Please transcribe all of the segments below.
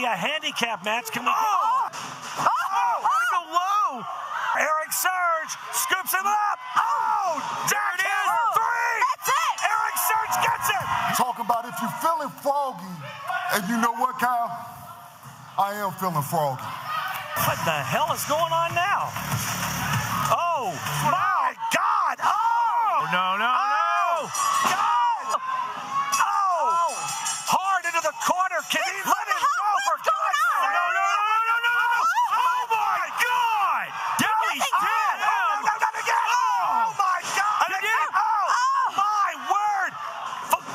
a handicap match. Can we? Oh! Go low. ERIK Surge scoops him up. Oh! There it is. 3. That's it. ERIK Surge gets it. Talk about if you're feeling froggy, and you know what, Kyle? I am feeling froggy. What the hell is going on now? Oh my God! Oh! No! God! Oh! Hard into the corner. Can he let him go for God's sake? No! Oh my God! He's dead! No, not again! Oh my God! Again! Oh my word!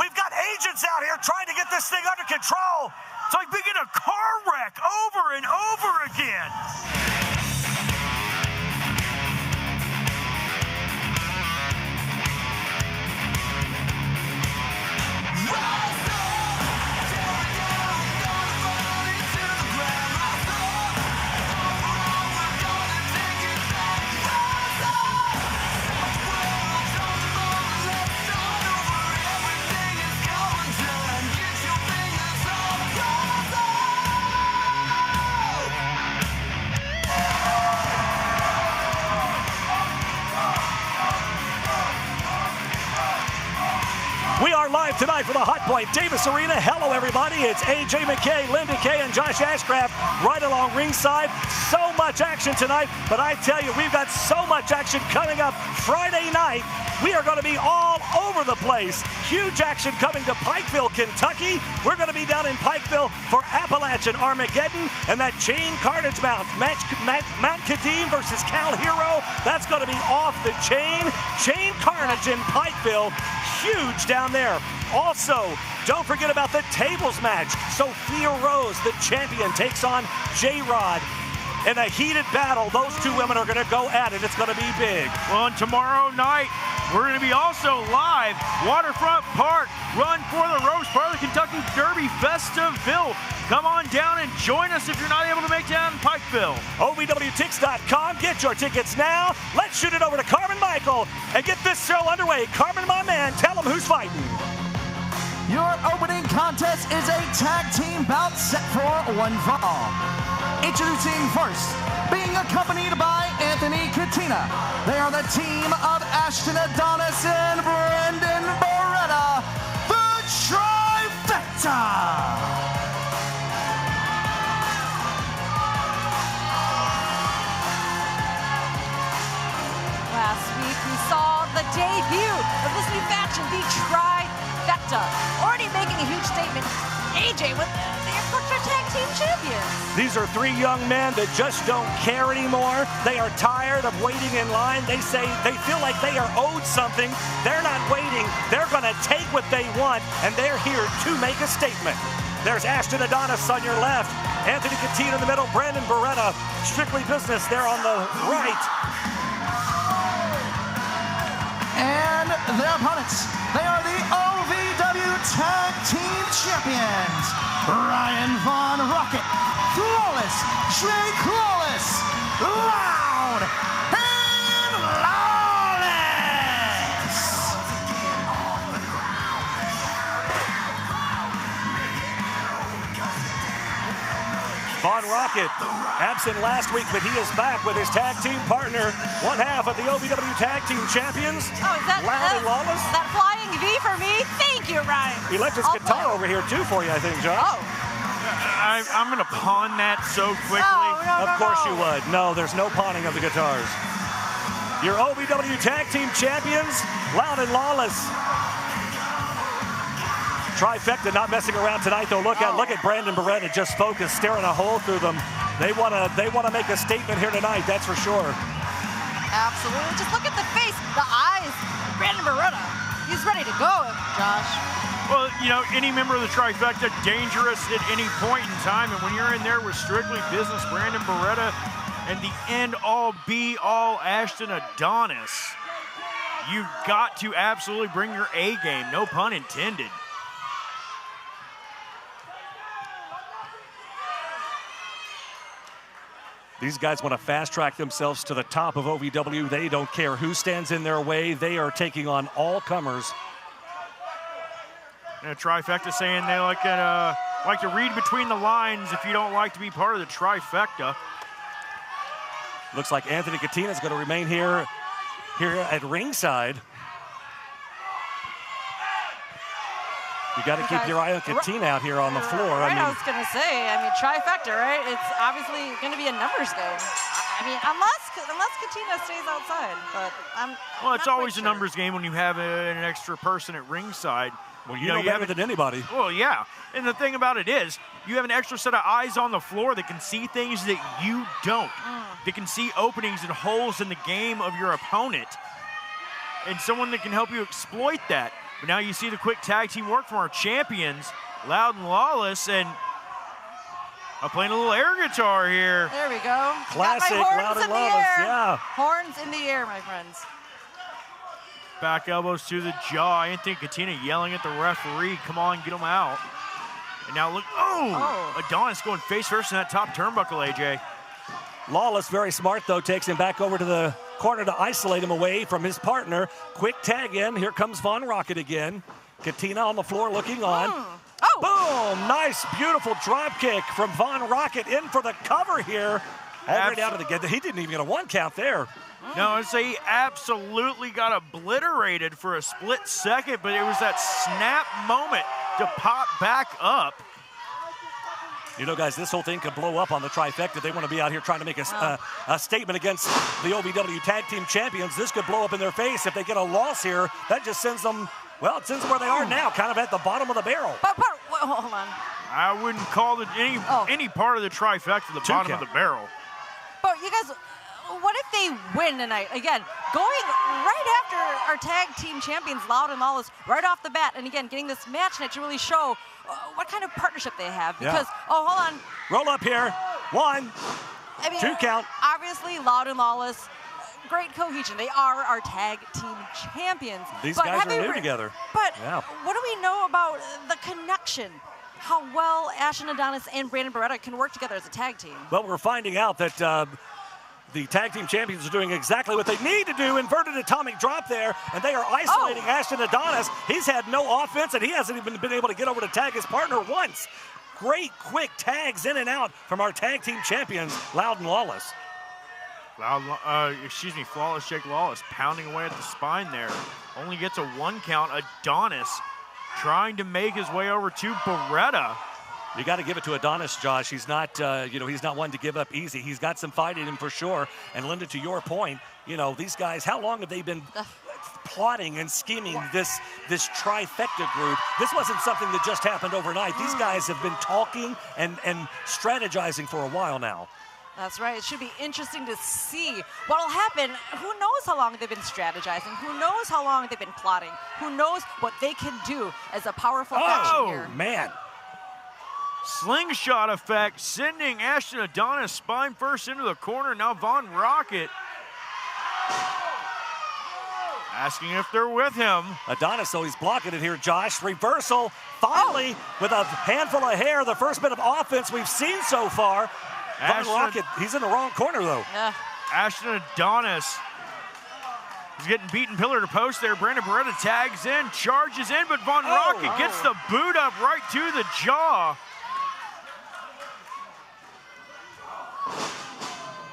We've got agents out here trying to get this thing under control. It's like being in a car wreck over and over again. We are live tonight from the Hot Point Davis Arena. Hello, everybody. It's AJ McKay, Linda Kay, and Josh Ashcraft right along ringside. So much action tonight, but I tell you, we've got so much action coming up Friday night. We are going to be all over the place. Huge action coming to Pikeville, Kentucky. We're going to be down in Pikeville for Appalachian Armageddon and that chain carnage match. Mount Kadeem versus Cal Hero. That's going to be off the chain. Chain carnage in Pikeville. Huge down there. Also, don't forget about the tables match. Sophia Rose, the champion, takes on J-Rod. In a heated battle, those two women are going to go at it. It's going to be big. Well, and tomorrow night, we're going to be also live, Waterfront Park, Run for the Rose, part of the Kentucky Derby Festiville. Come on down and join us if you're not able to make it down in Pikeville. OVWTix.com. Get your tickets now. Let's shoot it over to Carmen Michael and get this show underway. Carmen, my man, tell them who's fighting. Your opening contest is a tag team bout set for one fall. Introducing first, being accompanied by Anthony Katina. They are the team of ASHTON, ADONIS, and BARETTA, the Trifecta. Last week we saw the debut of this new faction, the Trifecta, already making a huge statement. AJ with the Crixus Tag Team Champions. These are 3 young men that just don't care anymore. They are tired of waiting in line. They say they feel like they are owed something. They're not waiting. They're going to take what they want, and they're here to make a statement. There's ASHTON Adonis on your left, Anthony Katina in the middle, Brandon BARETTA, Strictly Business there on the right. And their opponents, they are the OVW Tag Team Champions, Ryan Vaughn Rocket, Flawless, Trey Clawless, Loud, and Lawless. Vaughn Rocket, absent last week, but he is back with his tag team partner, one half of the OVW Tag Team Champions, Oh, is that Loud and Lawless. That flying V for me? Thank you, Ryan. He left his guitar over here, too, for you, I think, Josh. Oh. I'm going to pawn that so quickly. Of course you would. No, there's no pawning of the guitars. Your OVW Tag Team Champions, Loud and Lawless. Trifecta not messing around tonight, though. Look at Brandon BARETTA just focused, staring a hole through them. They want to make a statement here tonight, that's for sure. Absolutely. Just look at the face, the eyes. Brandon BARETTA, he's ready to go, Josh. Well, you know, any member of the Trifecta, dangerous at any point in time. And when you're in there with Strictly Business, Brandon BARETTA, and the end-all, be-all ASHTON Adonis, you've got to absolutely bring your A game, no pun intended. These guys want to fast-track themselves to the top of OVW. They don't care who stands in their way. They are taking on all comers. And Trifecta saying they like it, like to read between the lines if you don't like to be part of the trifecta. Looks like Anthony Katina is going to remain here at ringside. You got to keep your eye on Katina out here on the floor. Right, I was going to say, I mean, trifecta, right? It's obviously going to be a numbers game. I mean, unless Katina stays outside, but well, it's always a numbers game when you have an extra person at ringside. Well, you know better than anybody. Well, yeah. And the thing about it is, you have an extra set of eyes on the floor that can see things that you don't. That can see openings and holes in the game of your opponent. And someone that can help you exploit that. But now you see the quick tag team work from our champions, Loud and Lawless, and I'm playing a little air guitar here. There we go. Classic Loud and Lawless, yeah. Horns in the air, my friends. Back elbows to the jaw. Anthony Katina yelling at the referee, come on, get him out. And now look, Adonis going face first in that top turnbuckle, AJ. Lawless, very smart though, takes him back over to the corner to isolate him away from his partner. Quick tag in, here comes Von Rocket again. Katina on the floor looking on. Boom, nice, beautiful drop kick from Von Rocket in for the cover here. Already out of the gate. He didn't even get a 1 count there. No, I'd say he absolutely got obliterated for a split second, but it was that snap moment to pop back up. You know, guys, this whole thing could blow up on the trifecta. They want to be out here trying to make a statement against the OVW Tag Team Champions. This could blow up in their face if they get a loss here. That just sends them, well, it sends them where they are now, kind of at the bottom of the barrel. But hold on. I wouldn't call it any part of the trifecta the bottom of the barrel. But you guys, what if they win tonight? Again, going right after our tag team champions, Loud and Lawless, right off the bat, and again, getting this match night to really show what kind of partnership they have. Because, hold on. Roll up here. 1, 2 count. Obviously, Loud and Lawless, great cohesion. They are our tag team champions. These guys are new together. But what do we know about the connection? How well ASHTON, Adonis, and Brandon Beretta can work together as a tag team? Well, we're finding out that the tag team champions are doing exactly what they need to do. Inverted atomic drop there, and they are isolating ASHTON Adonis. He's had no offense, and he hasn't even been able to get over to tag his partner once. Great quick tags in and out from our tag team champions, Loud and Lawless. Flawless Jake Lawless pounding away at the spine there. Only gets a 1 count. Adonis trying to make his way over to Beretta. You got to give it to Adonis, Josh. He's not, he's not one to give up easy. He's got some fight in him for sure. And Linda, to your point, these guys, how long have they been plotting and scheming this trifecta group? This wasn't something that just happened overnight. These guys have been talking and strategizing for a while now. That's right. It should be interesting to see what will happen. Who knows how long they've been strategizing? Who knows how long they've been plotting? Who knows what they can do as a powerful faction here? Oh, man. Slingshot effect, sending ASHTON Adonis spine first into the corner. Now Von Rocket asking if they're with him. Adonis, though, he's blocking it here, Josh. Reversal, finally, with a handful of hair, the first bit of offense we've seen so far. Von Rocket, he's in the wrong corner, though. Yeah. ASHTON Adonis is getting beaten pillar to post there. Brandon Beretta tags in, charges in, but Von Rocket gets the boot up right to the jaw.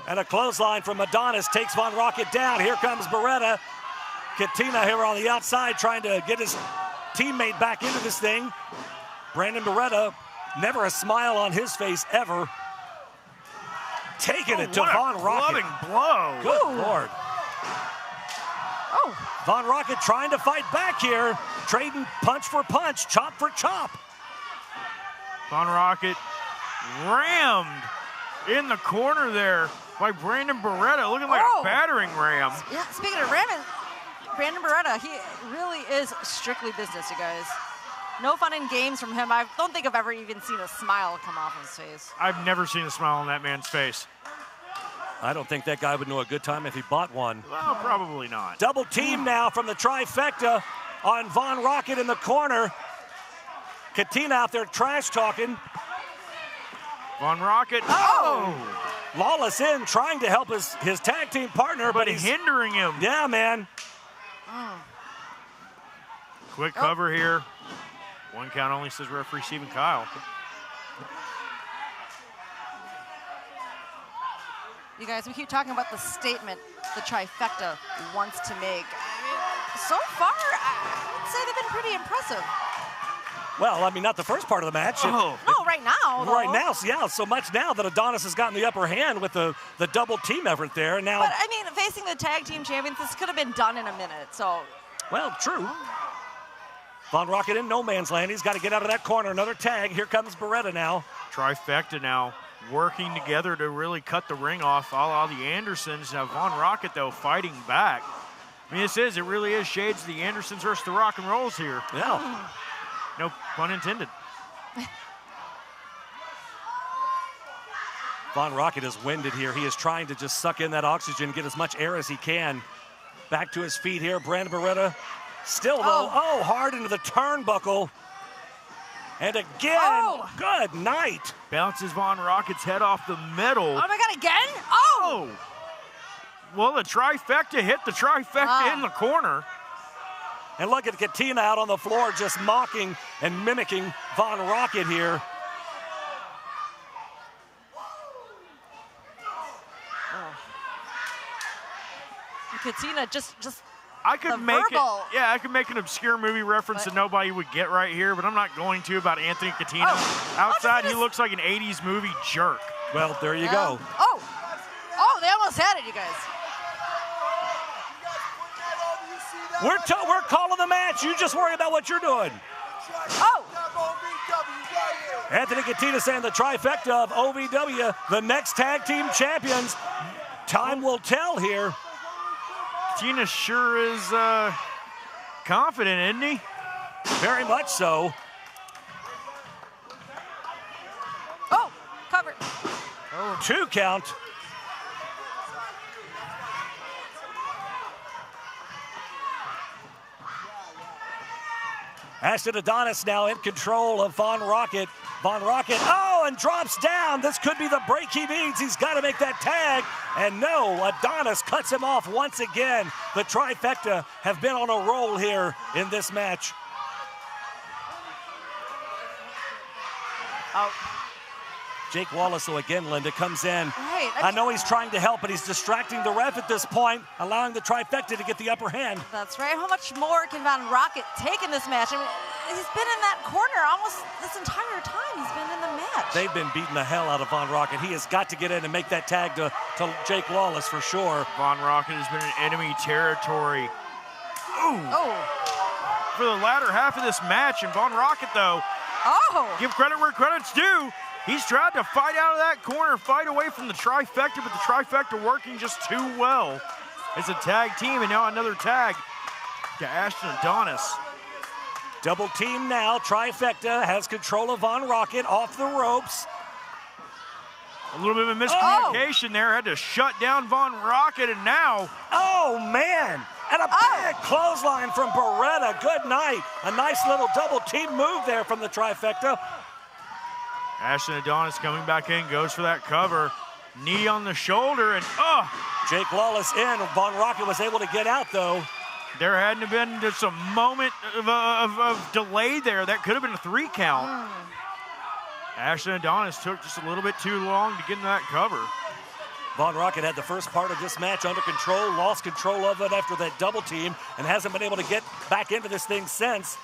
And a clothesline from Adonis takes Von Rocket down. Here comes Beretta. Katina here on the outside trying to get his teammate back into this thing. Brandon Beretta, never a smile on his face ever. Taking it to Von Rocket. Blow. Good Lord. Von Rocket trying to fight back here. Trading punch for punch, chop for chop. Von Rocket rammed in the corner there by Brandon Beretta, looking like a battering ram. Yeah, speaking of ramming, Brandon Beretta, he really is strictly business, you guys. No fun and games from him. I don't think I've ever even seen a smile come off his face. I've never seen a smile on that man's face. I don't think that guy would know a good time if he bought one. Well, probably not. Double team now from the trifecta on Von Rocket in the corner. Katina out there trash talking. Von Rocket. Lawless in, trying to help his tag team partner, but he's hindering him. Yeah, man. Quick cover here. 1 count only, says referee Stephen Kyle. You guys, we keep talking about the statement the trifecta wants to make. I mean, so far, I would say they've been pretty impressive. Well, I mean, not the first part of the match. No, right now. Right now, so yeah, so much now that Adonis has gotten the upper hand with the double team effort there. And now, but I mean, facing the tag team champions, this could have been done in a minute. So, well, true. Von Rocket in no man's land. He's got to get out of that corner. Another tag. Here comes Beretta now. Trifecta now working together to really cut the ring off, a la the Andersons. Now Von Rocket, though, fighting back. I mean, it really is shades of the Andersons versus the Rock and Rolls here. Yeah. No pun intended. Von Rocket is winded here. He is trying to just suck in that oxygen, get as much air as he can. Back to his feet here. Brandon Beretta still, though, hard into the turnbuckle. And again, good night. Bounces Von Rocket's head off the middle. Oh my God, again? Oh! Well, the trifecta hit the trifecta in the corner. And look at Katina out on the floor just mocking and mimicking Von Rocket here. Katina just I could make an obscure movie reference that nobody would get right here, but I'm not going to, about Anthony Katina. Outside, he looks like an 80s movie jerk. Well, there you go. Oh, they almost had it, you guys. We're calling the match. You just worry about what you're doing. Anthony Katina saying the trifecta of OVW, the next tag team champions. Time will tell here. Katina sure is confident, isn't he? Very much so. Oh, covered. 2 count. Ashton Adonis now in control of Von Rocket. Von Rocket, and drops down. This could be the break he needs. He's got to make that tag. And no, Adonis cuts him off once again. The trifecta have been on a roll here in this match. Jake Wallace, though, again, Linda, comes in. Right. I know he's trying to help, but he's distracting the ref at this point, allowing the trifecta to get the upper hand. That's right. How much more can Von Rocket take in this match? I mean, he's been in that corner almost this entire time he's been in the match. They've been beating the hell out of Von Rocket. He has got to get in and make that tag to Jake Lawless for sure. Von Rocket has been in enemy territory. For the latter half of this match, and Von Rocket, though, give credit where credit's due. He's tried to fight out of that corner, fight away from the trifecta, but the trifecta working just too well. It's a tag team, and now another tag to Ashton Adonis. Double team now. Trifecta has control of Von Rocket off the ropes. A little bit of a miscommunication there. Had to shut down Von Rocket, and now... Oh, man. And a big clothesline from Beretta. Good night. A nice little double team move there from the trifecta. Ashton Adonis coming back in, goes for that cover. Knee on the shoulder, and Jake Lawless in. Von Rocket was able to get out, though. There hadn't been just a moment of delay there. That could have been a 3 count. Ashton Adonis took just a little bit too long to get in that cover. Von Rocket had the first part of this match under control, lost control of it after that double team, and hasn't been able to get back into this thing since.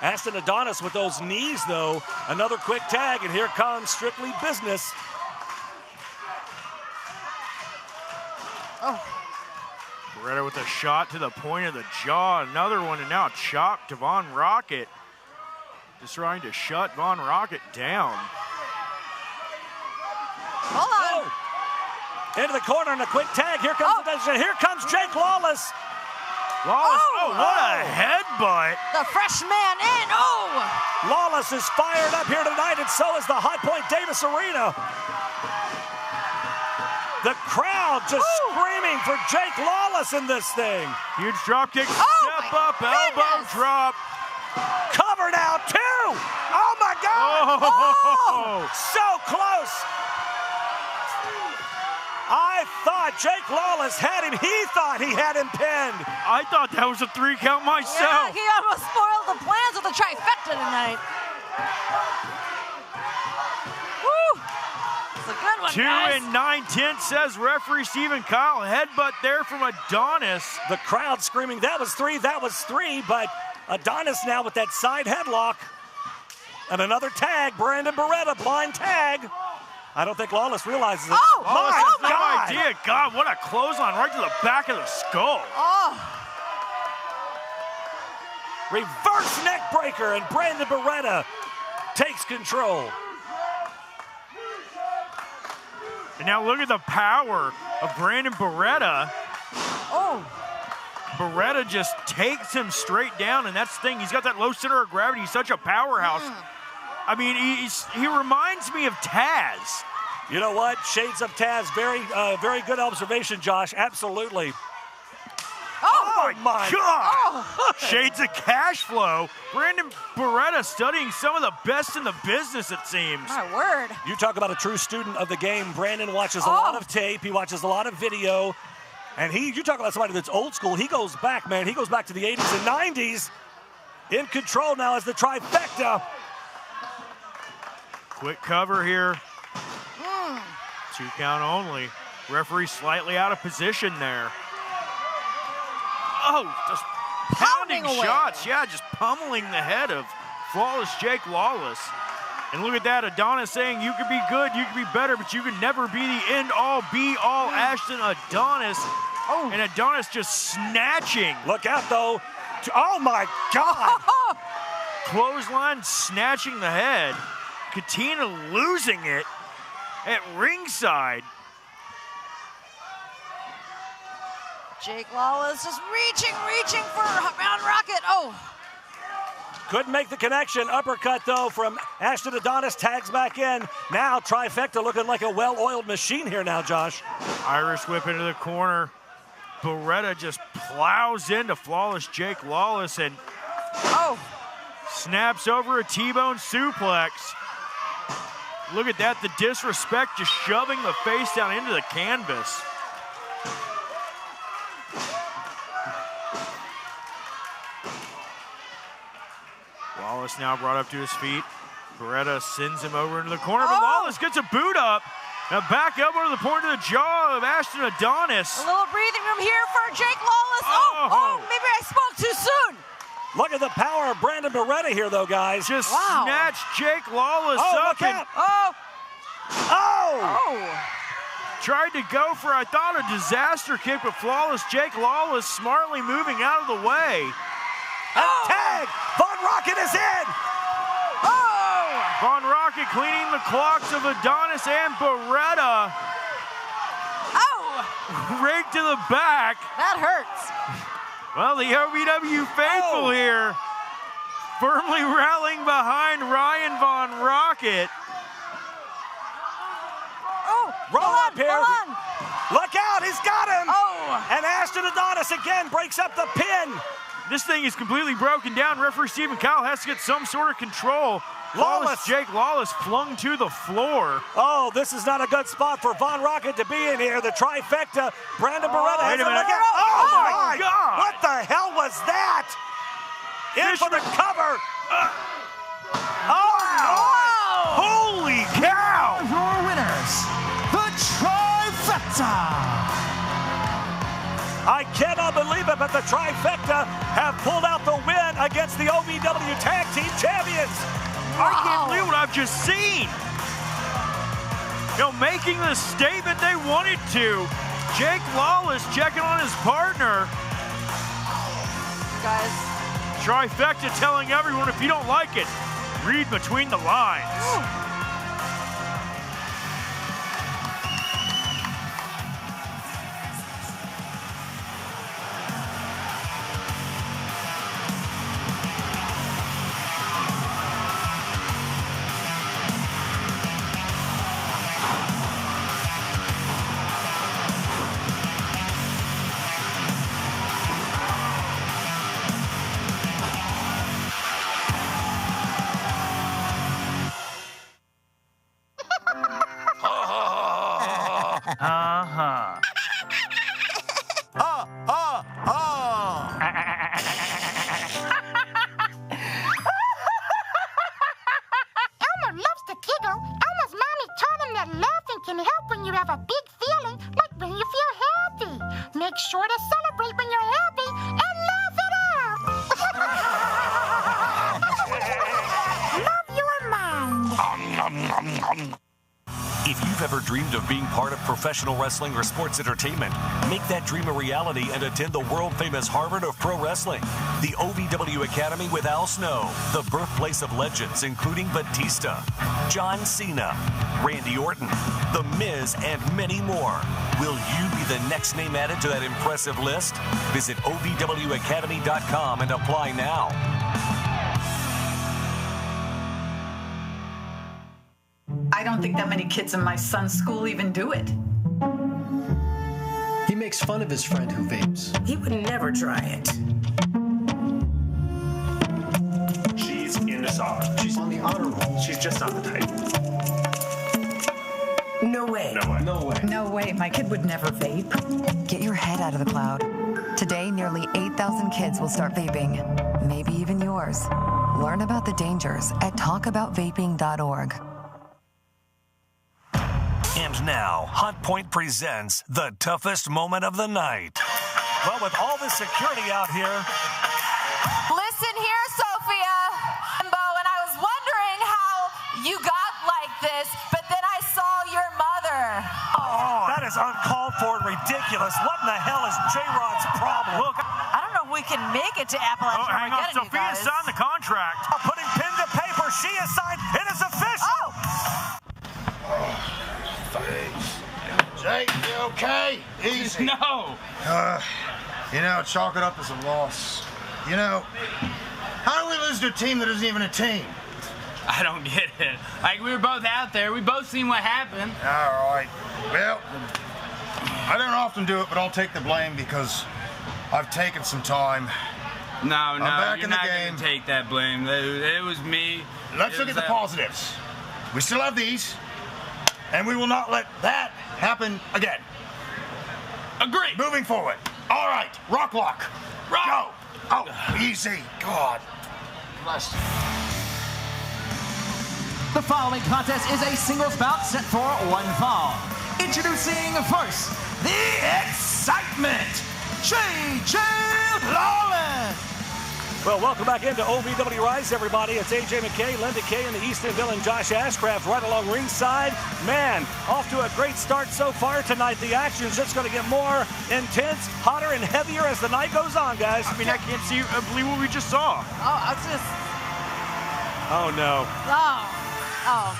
Ashton Adonis with those knees, though. Another quick tag, and here comes Strictly Business. Beretta with a shot to the point of the jaw. Another one, and now a chop to Von Rocket. Just trying to shut Von Rocket down. Hold on. Into the corner and a quick tag. Here comes here comes Jake Lawless. Lawless, what a headbutt. The fresh man in, Lawless is fired up here tonight, and so is the Hot Point Davis Arena. The crowd just screaming for Jake Lawless in this thing. Huge drop kick, step up, elbow drop. Cover now, 2. Oh my God. So close. I thought Jake Lawless had him. He thought he had him pinned. I thought that was a 3 count myself. Yeah, he almost spoiled the plans of the trifecta tonight. Woo! It's a good one, 2 guys. 9/10 says referee Stephen Kyle. Headbutt there from Adonis. The crowd screaming, that was 3, that was 3, but Adonis now with that side headlock. And another tag, Brandon Beretta, blind tag. I don't think Lawless realizes it. Oh, Lawless my has no God. idea. God, what a clothesline right to the back of the skull. Oh, Reverse neck breaker, and Brandon Beretta takes control. And now look at the power of Brandon Beretta. oh. Beretta just takes him straight down, and that's the thing. He's got that low center of gravity. He's such a powerhouse. I mean, he reminds me of Taz. You know what? Shades of Taz. Very good observation, Josh. Absolutely. Oh, my God! Shades of cash flow. Brandon Beretta studying some of the best in the business, it seems. my word. You talk about a true student of the game. Brandon watches a lot of tape. He watches a lot of video. And you talk about somebody that's old school. He goes back, man. He goes back to the 80s and 90s. In control now as the trifecta. Quick cover here. 2 count only. Referee slightly out of position there. Oh, just pounding Pounding away. shots. Yeah, just pummeling the head of flawless Jake Lawless. And look at that, Adonis saying you could be good, you could be better, but you could never be the end-all, be-all Ashton Adonis. Oh. And Adonis just snatching. Look out, though. Oh, my God. Clothesline snatching the head. Katina losing it at ringside. Jake Lawless just reaching for Round Rocket. Oh. Couldn't make the connection. Uppercut, though, from Ashton Adonis. Tags back in. Now trifecta looking like a well-oiled machine here now, Josh. Irish whip into the corner. Beretta just plows into flawless Jake Lawless and snaps over a T-bone suplex. Look at that, the disrespect, just shoving the face down into the canvas. Lawless now brought up to his feet. Beretta sends him over into the corner, but Lawless gets a boot up. Now back elbow to the point of the jaw of Ashton Adonis. A little breathing room here for Jake Lawless. Maybe I spoke too soon. Look at the power of Brandon Beretta here, though, guys. Just snatched Jake Lawless up look and out. tried to go for, I thought, a disaster kick, but flawless Jake Lawless smartly moving out of the way. Tag! Von Rocket is in! Von Rocket cleaning the clocks of Adonis and Beretta. Right to the back. That hurts. Well, the OVW faithful here firmly rallying behind Ryan Von Rocket. Roll up here. Hold on. Look out, he's got him! And Ashton Adonis again breaks up the pin. This thing is completely broken down. Referee Stephen Kyle has to get some sort of control. Lawless. Jake Lawless flung to the floor. Oh, this is not a good spot for Von Rocket to be in here. The trifecta. Brandon Beretta. Wait a minute. Look out. Oh, my God. What the hell was that? In for the cover. Holy cow. Your winners, the trifecta. I cannot believe it, but the trifecta have pulled out the win against the OVW Tag Team Champions. I can't believe what I've just seen. You know, making the statement they wanted to. Jake Lawless checking on his partner. Guys. Trifecta telling everyone, if you don't like it, read between the lines. sure to celebrate when you're happy and laugh it off. Love your mind. If you've ever dreamed of being part of professional wrestling or sports entertainment, make that dream a reality and attend the world-famous Harvard of Pro Wrestling, the OVW Academy with Al Snow, the birthplace of legends including Batista, John Cena, Randy Orton, The Miz, and many more. Will you be the next name added to that impressive list? Visit OVWacademy.com and apply now. I don't think that many kids in my son's school even do it. He makes fun of his friend who vapes. He would never try it. She's into soccer. She's on the honor roll. She's just not the type. No way. No way. No way. No way, my kid would never vape. Get your head out of the cloud. Today, nearly 8,000 kids will start vaping. Maybe even yours. Learn about the dangers at talkaboutvaping.org. And now, Hot Point presents the toughest moment of the night. Well, with all this security out here... Listen here, Sophia and Bo, and I was wondering how you got like this, but then I saw your mother. Oh, that is uncalled for and ridiculous. What in the hell is J-Rod's problem? Look, I don't know if we can make it to Appalachian hang on, Armageddon, you Sophia guys. signed the contract. putting pen to paper, she has signed. It is official. Jay, you okay? Easy. No. You know, chalk it up as a loss. You know, how do we lose to a team that isn't even a team? I don't get it. Like, we were both out there. We both seen what happened. All right. Well, I don't often do it, but I'll take the blame because I've taken some time. No, I'm back you're in the not game. gonna take that blame. It was me. Let's look at the positives. We still have these, and we will not let that happen again. Agree. Moving forward. All right, rock lock. Rock. Go. Oh, easy. God. Bless you. The following contest is a singles bout set for one fall. Introducing first, the excitement, JJ LAWSON. Well, welcome back into OVW Rise, everybody. It's AJ McKay, Linda Kay in the Eastonville, and Josh Ashcraft right along ringside. Man, off to a great start so far tonight. The action's just going to get more intense, hotter, and heavier as the night goes on, guys. I mean, I can't believe what we just saw. Oh, I was just... Oh, no. Oh.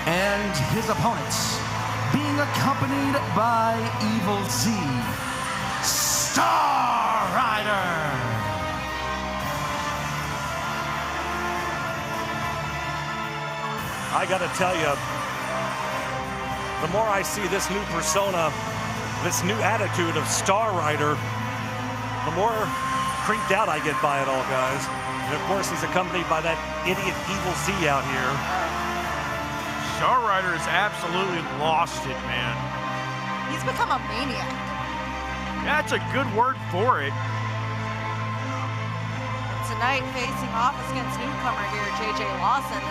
And his opponents, being accompanied by Evil Z, Star Rider. I got to tell you, the more I see this new persona, this new attitude of Star Rider, the more creeped out I get by it all, guys. And of course, he's accompanied by that idiot Evil Z out here. Star Rider has absolutely lost it, man. He's become a maniac. That's a good word for it. Tonight, facing off against newcomer here, JJ LAWSON.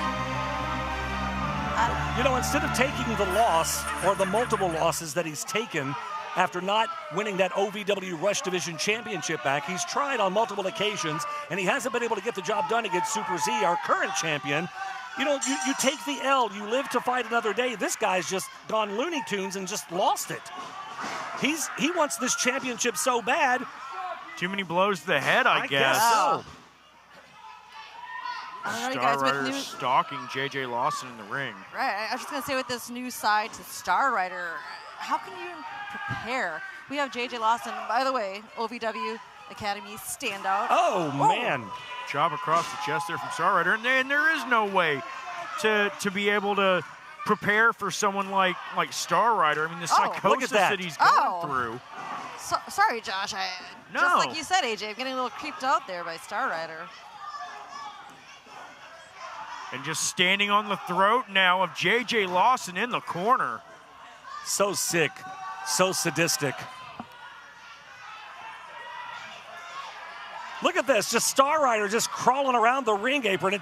You know, instead of taking the loss or the multiple losses that he's taken after not winning that OVW Rush Division Championship back, he's tried on multiple occasions, and he hasn't been able to get the job done against Super Z, our current champion. You know, you take the L, you live to fight another day. This guy's just gone Looney Tunes and just lost it. He wants this championship so bad. Too many blows to the head, I guess. So. I don't know, you Star guys, with Rider new... stalking JJ LAWSON in the ring. Right, I was just going to say with this new side to Star Rider, how can you prepare? We have JJ LAWSON, by the way, OVW Academy standout. Oh, man. Job across the chest there from Star Rider, and there is no way to be able to prepare for someone like Star Rider. I mean, the psychosis that he's going through. Sorry, Josh. Just like you said, AJ, I'm getting a little creeped out there by Star Rider. And just standing on the throat now of JJ LAWSON in the corner. So sick, so sadistic. Look at this, just Star Rider just crawling around the ring apron.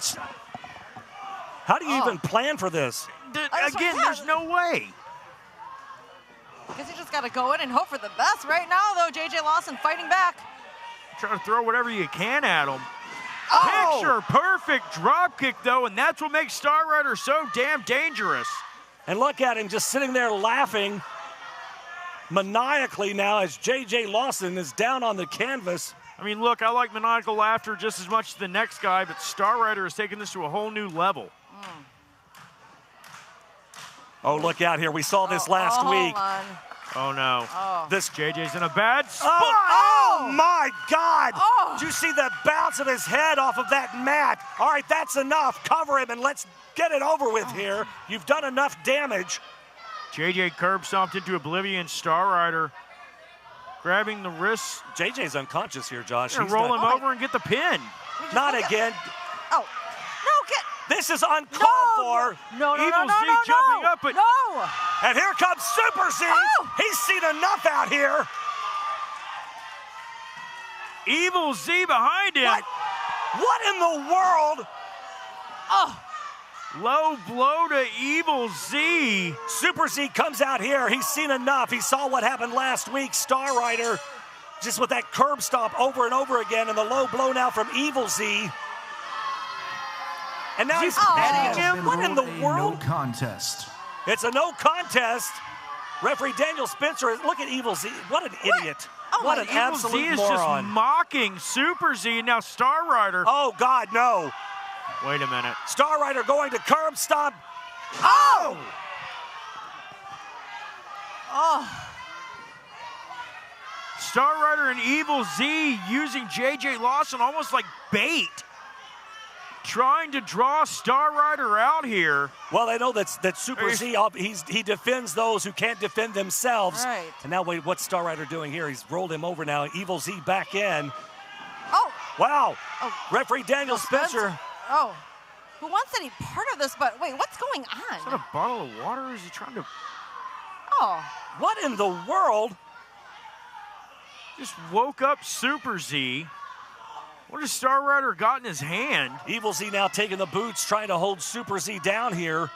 How do you even plan for this? Again, there's no way. I guess you just got to go in and hope for the best. Right now, though, JJ Lawson fighting back. Try to throw whatever you can at him. Oh! Picture perfect drop kick, though, and that's what makes Star Rider so damn dangerous. And look at him just sitting there laughing maniacally now as JJ Lawson is down on the canvas. I mean, look, I like maniacal laughter just as much as the next guy, but Star Rider has taken this to a whole new level. Oh, look out here. We saw this last week. Oh, no. This JJ's in a bad spot. Oh, my God. Did you see the bounce of his head off of that mat? All right, that's enough. Cover him and let's get it over with here. You've done enough damage. JJ curb stomped into oblivion. Star Rider grabbing the wrists. JJ's unconscious here, Josh. He's roll him over and get the pin. Not again. Oh, no, get. This is uncalled for. No, Evil Z jumping up, but no. And here comes Super Z. He's seen enough out here. Evil Z behind him. What in the world? Oh. Low blow to Evil Z. Super Z comes out here. He's seen enough. He saw what happened last week. Star Rider just with that curb stomp over and over again, and the low blow now from Evil Z. And now he's petting him. What in the world? No contest. It's a no contest. Referee Daniel Spencer, look at Evil Z. What an idiot. What an absolute Evil Z is moron. just mocking Super Z, and now Star Rider. Oh, God, no. Wait a minute. Star Rider going to curb stomp. Oh! Star Rider and Evil Z using JJ Lawson almost like bait. Trying to draw Star Rider out here. Well, they know that Super Z, he defends those who can't defend themselves. Right. And now what's Star Rider doing here? He's rolled him over now. Evil Z back in. Oh. Wow. Oh. Referee Daniel Spencer. Oh. Who wants any part of this? But wait, what's going on? Is that a bottle of water? Is he trying to... Oh. What in the world? Just woke up Super Z. What has Star Rider got in his hand? Evil Z now taking the boots, trying to hold Super Z down here.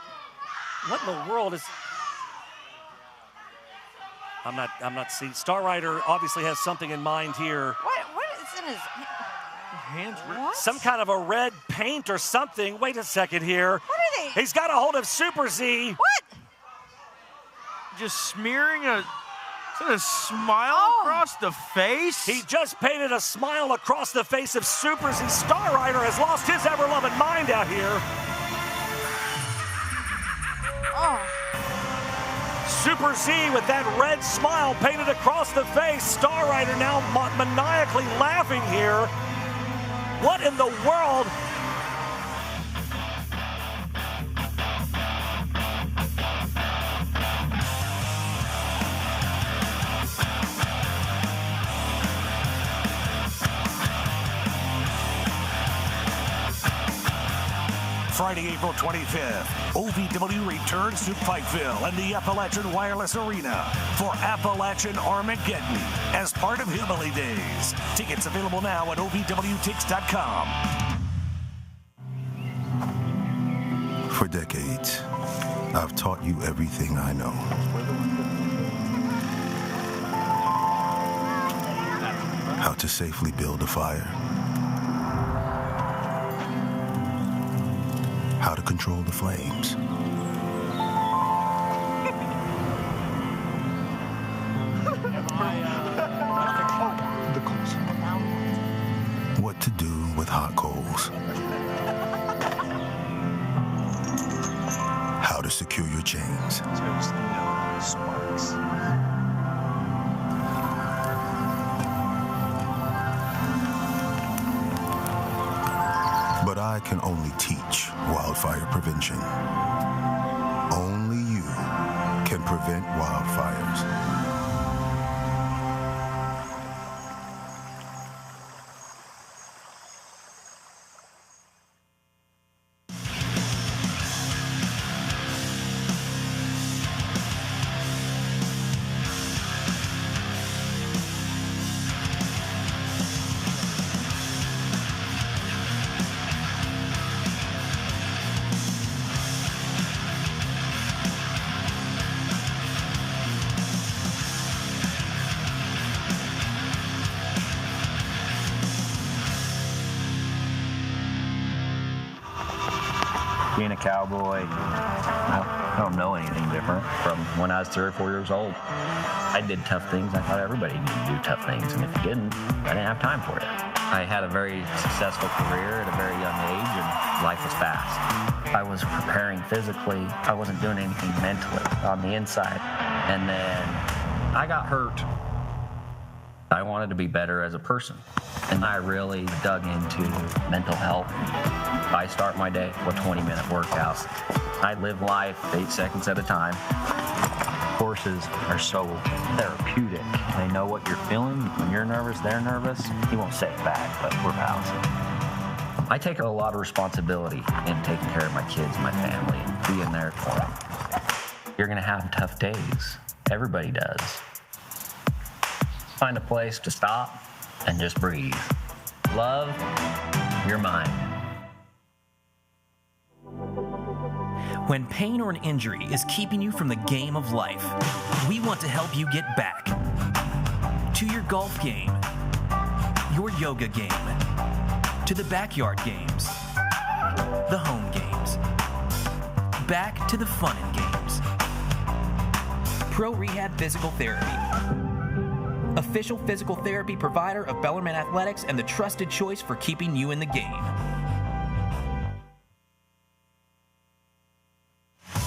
What in the world is... I'm not seeing. Star Rider obviously has something in mind here. What is in his hands? What? Some kind of a red paint or something. Wait a second here. What are they? He's got a hold of Super Z. What? Just smearing a smile across the face? He just painted a smile across the face of Super Z. Star Rider has lost his ever-loving mind out here. Super Z with that red smile painted across the face. Star Rider now maniacally laughing here. What in the world? Friday, April 25th, OVW returns to Pikeville and the Appalachian Wireless Arena for Appalachian Armageddon as part of Hillbilly Days. Tickets available now at OVWTix.com. For decades, I've taught you everything I know. How to safely build a fire. How to control the flames. What to do with hot coals. How to secure your chains. Sparks. But I can only teach wildfire prevention. Only you can prevent wildfires. being a cowboy, I don't know anything different from when I was 3 or 4 years old. I did tough things. I thought everybody needed to do tough things, and if you didn't, I didn't have time for it. I had a very successful career at a very young age, and life was fast. I was preparing physically. I wasn't doing anything mentally on the inside. And then I got hurt. I wanted to be better as a person, and I really dug into mental health. I start my day with 20-minute workouts. I live life 8 seconds at a time. Horses are so therapeutic. They know what you're feeling. When you're nervous, they're nervous. You won't say it back, but we're pals. I take a lot of responsibility in taking care of my kids, my family, and being there for them. You're gonna have tough days. Everybody does. Find a place to stop and just breathe. Love your mind. When pain or an injury is keeping you from the game of life, we want to help you get back to your golf game, your yoga game, to the backyard games, the home games, back to the fun and games. Pro Rehab Physical Therapy, official physical therapy provider of Bellarmine Athletics and the trusted choice for keeping you in the game.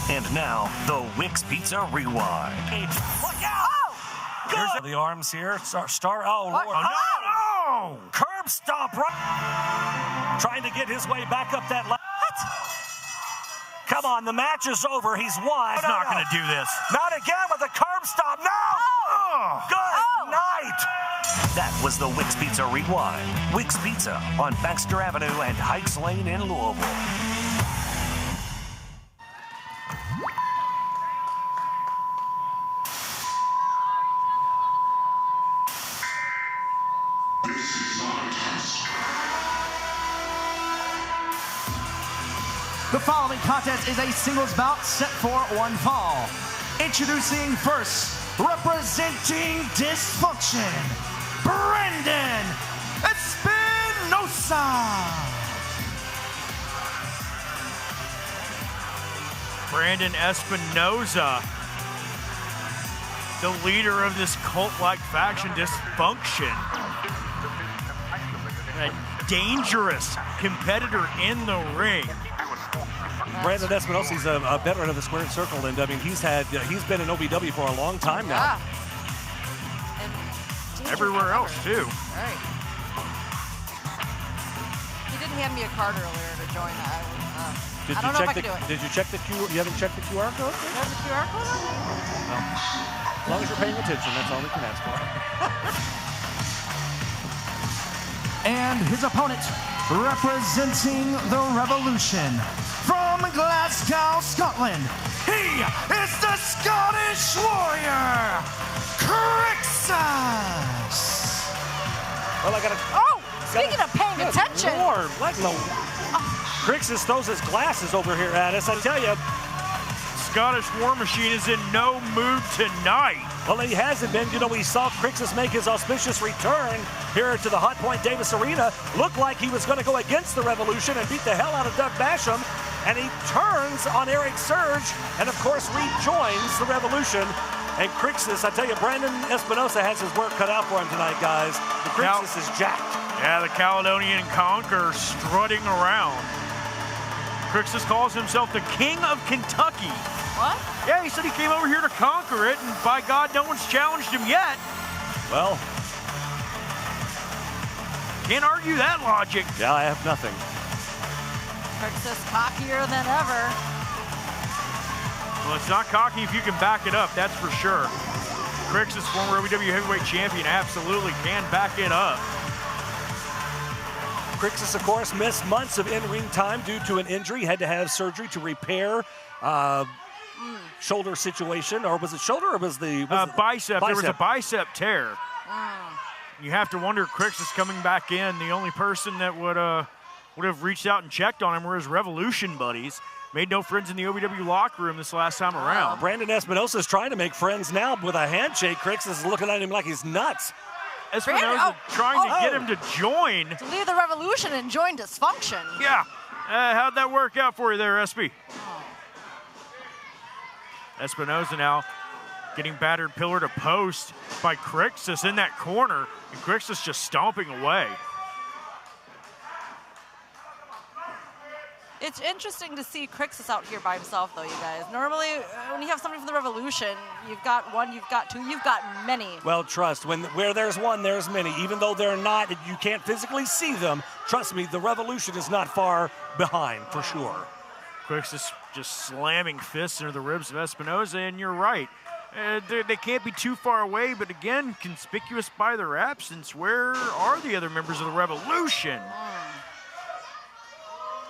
And now, the Wix Pizza Rewind. Look out! Oh, here's the arms here. Oh, Lord. Oh, no! Curb stop right. Trying to get his way back up that ladder. What? Come on, the match is over. He's won. He's not going to do this. Not again with a curb stop. No! Oh. Good night. That was the Wix Pizza Rewind. Wix Pizza on Baxter Avenue and Heights Lane in Louisville. The following contest is a singles bout set for one fall. Introducing first, representing Dysfunction, Brendan Espinosa. Brandon Espinosa, the leader of this cult-like faction, Dysfunction. A dangerous competitor in the ring. Brandon Espinosa, he's a veteran of the squared circle, and I mean he's been in OVW for a long time now. And everywhere else too. Right. He did hand me a card earlier to join. I don't know if I can do it. Did you check the You haven't checked the QR code? There's a QR code on it? No. As long as you're paying attention, that's all we can ask for. And his opponent, representing the Revolution, from Glasgow, Scotland, he is the Scottish Warrior, Crixus. Well, I gotta. Oh, speaking of paying attention. Lord, like no. Crixus throws his glasses over here at us. I tell you, Scottish War Machine is in no mood tonight. Well, he hasn't been. You know, we saw Crixus make his auspicious return here to the Hot Point Davis Arena. Looked like he was going to go against the Revolution and beat the hell out of Doug Basham. And he turns on ERIK Surge and, of course, rejoins the Revolution. And Crixus, I tell you, Brandon Espinosa has his work cut out for him tonight, guys. The Crixus is jacked. Yeah, the Caledonian Conqueror strutting around. Crixus calls himself the King of Kentucky. What? Yeah, he said he came over here to conquer it, and by God, no one's challenged him yet. Well, can't argue that logic. Yeah, I have nothing. Crixus cockier than ever. Well, it's not cocky if you can back it up, that's for sure. Crixus, former OVW Heavyweight Champion, absolutely can back it up. Crixus, of course, missed months of in-ring time due to an injury. Had to have surgery to repair shoulder situation. Or was it shoulder or was the bicep? There was a bicep tear. You have to wonder, Crixus coming back in, the only person that would have reached out and checked on him were his Revolution buddies. Made no friends in the OVW locker room this last time around. Brandon Espinosa is trying to make friends now with a handshake. Crixus is looking at him like he's nuts. Espinosa trying to get him to join. To leave the Revolution and join Dysfunction. Yeah. How'd that work out for you there, SB? Espinosa now getting battered pillar to post by Crixus in that corner, and Crixus just stomping away. It's interesting to see Crixus out here by himself, though, you guys. Normally, when you have somebody from the Revolution, you've got one, you've got two, you've got many. Well, trust, where there's one, there's many. Even though they're not, you can't physically see them, trust me, the Revolution is not far behind, for sure. Crixus just slamming fists into the ribs of Espinosa, and you're right. They can't be too far away, but again, conspicuous by their absence. Where are the other members of the Revolution?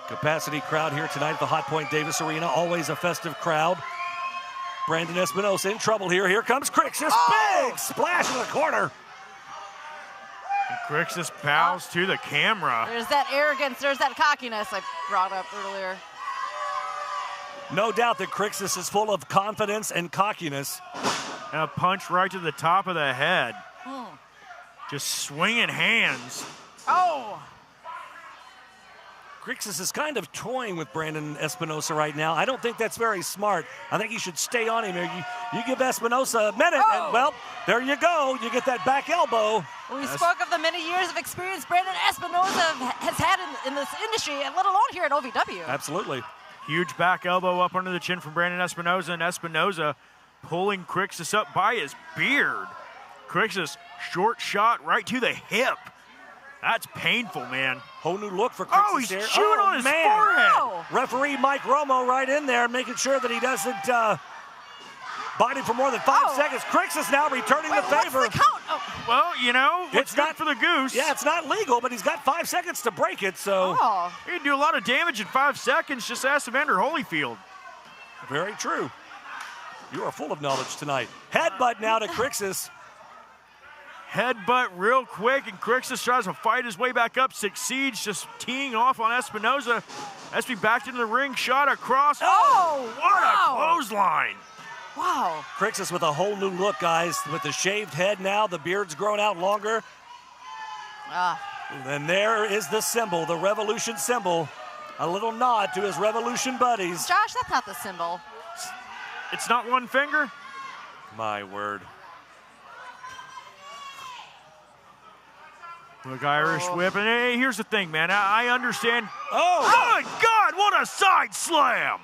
Capacity crowd here tonight at the Hot Point Davis Arena. Always a festive crowd. Brandon Espinosa in trouble here. Here comes Crixus. Big splash in the corner. And Crixus bows to the camera. There's that arrogance. There's that cockiness I brought up earlier. No doubt that Crixus is full of confidence and cockiness. And a punch right to the top of the head. Just swinging hands. Oh! Crixus is kind of toying with Brandon Espinosa right now. I don't think that's very smart. I think he should stay on him here. You give Espinosa a minute, and, well, there you go. You get that back elbow. We spoke of the many years of experience Brandon Espinosa has had in this industry, and let alone here at OVW. Absolutely. Huge back elbow up under the chin from Brandon Espinosa, and Espinosa pulling Crixus up by his beard. Crixus, short shot right to the hip. That's painful, man. Whole new look for Crixus. Oh, he's chewing on his forehead. Wow. Referee Mike Romo right in there, making sure that he doesn't bite him for more than 5 seconds. Crixus now returning the favor. What's the count? Oh. Well, you know, it's good for the goose. Yeah, it's not legal, but he's got 5 seconds to break it, so. Oh. He can do a lot of damage in 5 seconds. Just ask Evander Holyfield. Very true. You are full of knowledge tonight. Headbutt now to Crixus. Headbutt real quick, and Crixus tries to fight his way back up, succeeds, just teeing off on Espinosa. SB backed into the ring, shot across. Oh, what a clothesline. Wow. Crixus with a whole new look, guys, with the shaved head now. The beard's grown out longer. And there is the symbol, the Revolution symbol. A little nod to his Revolution buddies. Josh, that's not the symbol. It's not one finger? My word. Look, Irish whip, and hey, here's the thing, man. I understand. Oh! My God, what a side slam!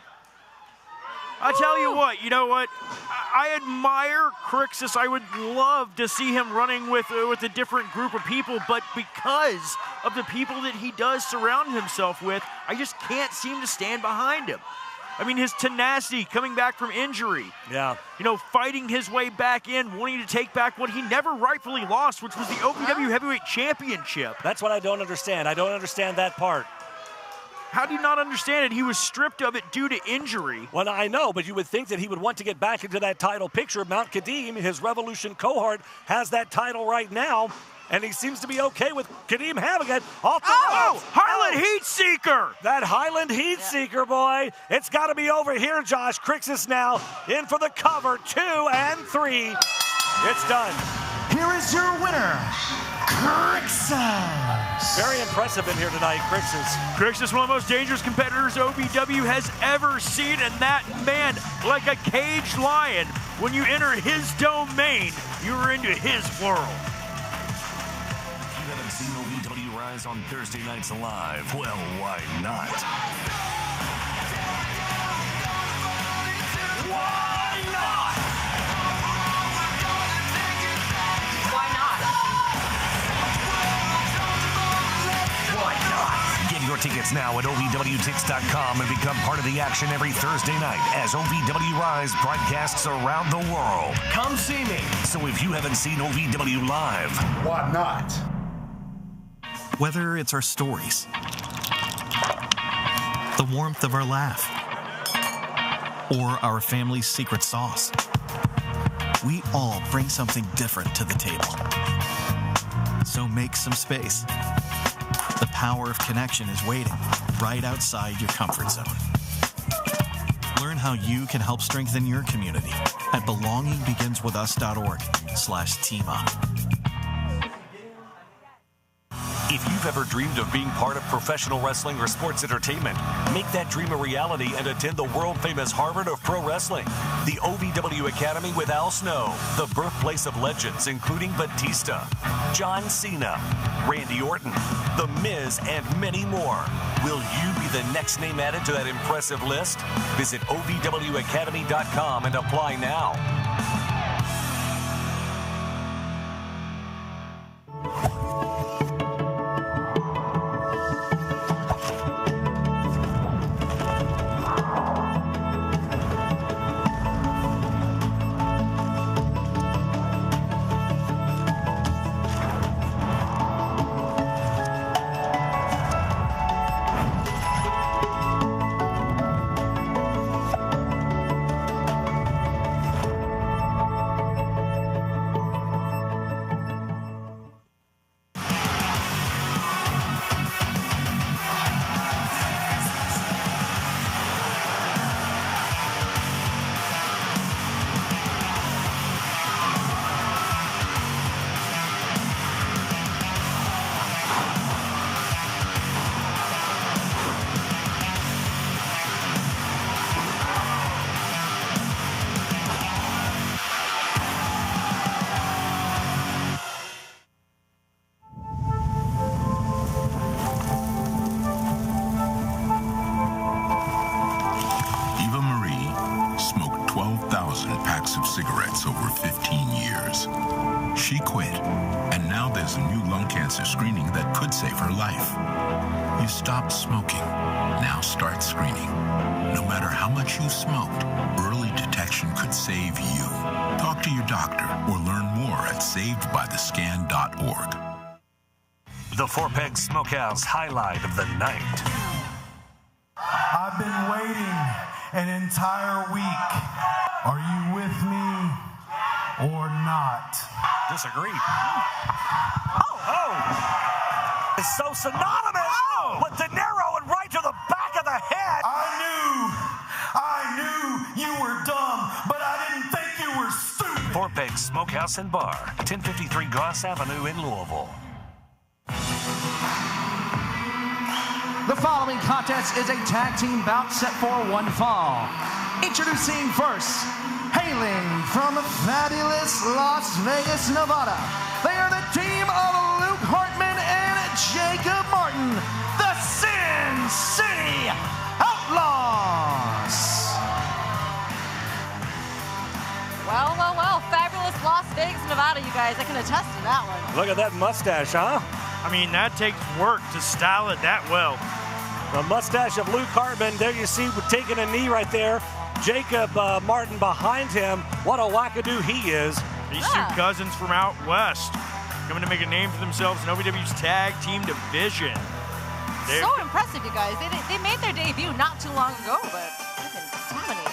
I tell you what, you know what? I admire Crixus. I would love to see him running with a different group of people, but because of the people that he does surround himself with, I just can't seem to stand behind him. I mean, his tenacity coming back from injury. Yeah. You know, fighting his way back in, wanting to take back what he never rightfully lost, which was the OVW Heavyweight Championship. That's what I don't understand. I don't understand that part. How do you not understand it? He was stripped of it due to injury. Well, I know, but you would think that he would want to get back into that title picture. Mount Kadeem, his Revolution cohort, has that title right now, and he seems to be okay with Kadeem having it. Highland Heat Seeker! That Highland Heat Seeker, boy. It's got to be over here, Josh. Crixus now in for the cover. 2 and 3. It's done. Here is your winner, Crixus. Very impressive in here tonight, Crixus. Crixus, one of the most dangerous competitors OVW has ever seen, and that man, like a caged lion, when you enter his domain, you're into his world. If you haven't seen OVW Rise on Thursday nights live, well, why not? Why not? Why not? Why not? Get your tickets now at OVWTix.com and become part of the action every Thursday night as OVW Rise broadcasts around the world. Come see me. So if you haven't seen OVW Live, why not? Whether it's our stories, the warmth of our laugh, or our family's secret sauce, we all bring something different to the table. So make some space. The power of connection is waiting right outside your comfort zone. Learn how you can help strengthen your community at belongingbeginswithus.org/teamup. If you've ever dreamed of being part of professional wrestling or sports entertainment, make that dream a reality and attend the world-famous Harvard of Pro Wrestling, the OVW Academy with Al Snow, the birthplace of legends including Batista, John Cena, Randy Orton, The Miz, and many more. Will you be the next name added to that impressive list? Visit OVWacademy.com and apply now. Cigarettes over 15 years. She quit, and now there's a new lung cancer screening that could save her life. You stopped smoking. Now start screening. No matter how much you smoked, early detection could save you. Talk to your doctor or learn more at savedbythescan.org. The Four Peg Smokehouse highlight of the night. I've been waiting an entire week. Are you with me or not? Disagree. Oh! It's so synonymous with De Niro and right to the back of the head. I knew you were dumb, but I didn't think you were stupid. Four Peg Smokehouse and Bar, 1053 Goss Avenue in Louisville. The following contest is a tag team bout set for one fall. Introducing first, hailing from fabulous Las Vegas, Nevada. They are the team of Luke Hartman and Jacob Martin, the Sin City Outlaws. Well, fabulous Las Vegas, Nevada, you guys. I can attest to that one. Look at that mustache, huh? I mean, that takes work to style it that well. The mustache of Luke Hartman, there you see, taking a knee right there. Jacob Martin behind him. What a wackadoo he is. These two cousins from out west coming to make a name for themselves in OVW's tag team division. So impressive, you guys. They made their debut not too long ago, but they've been dominating.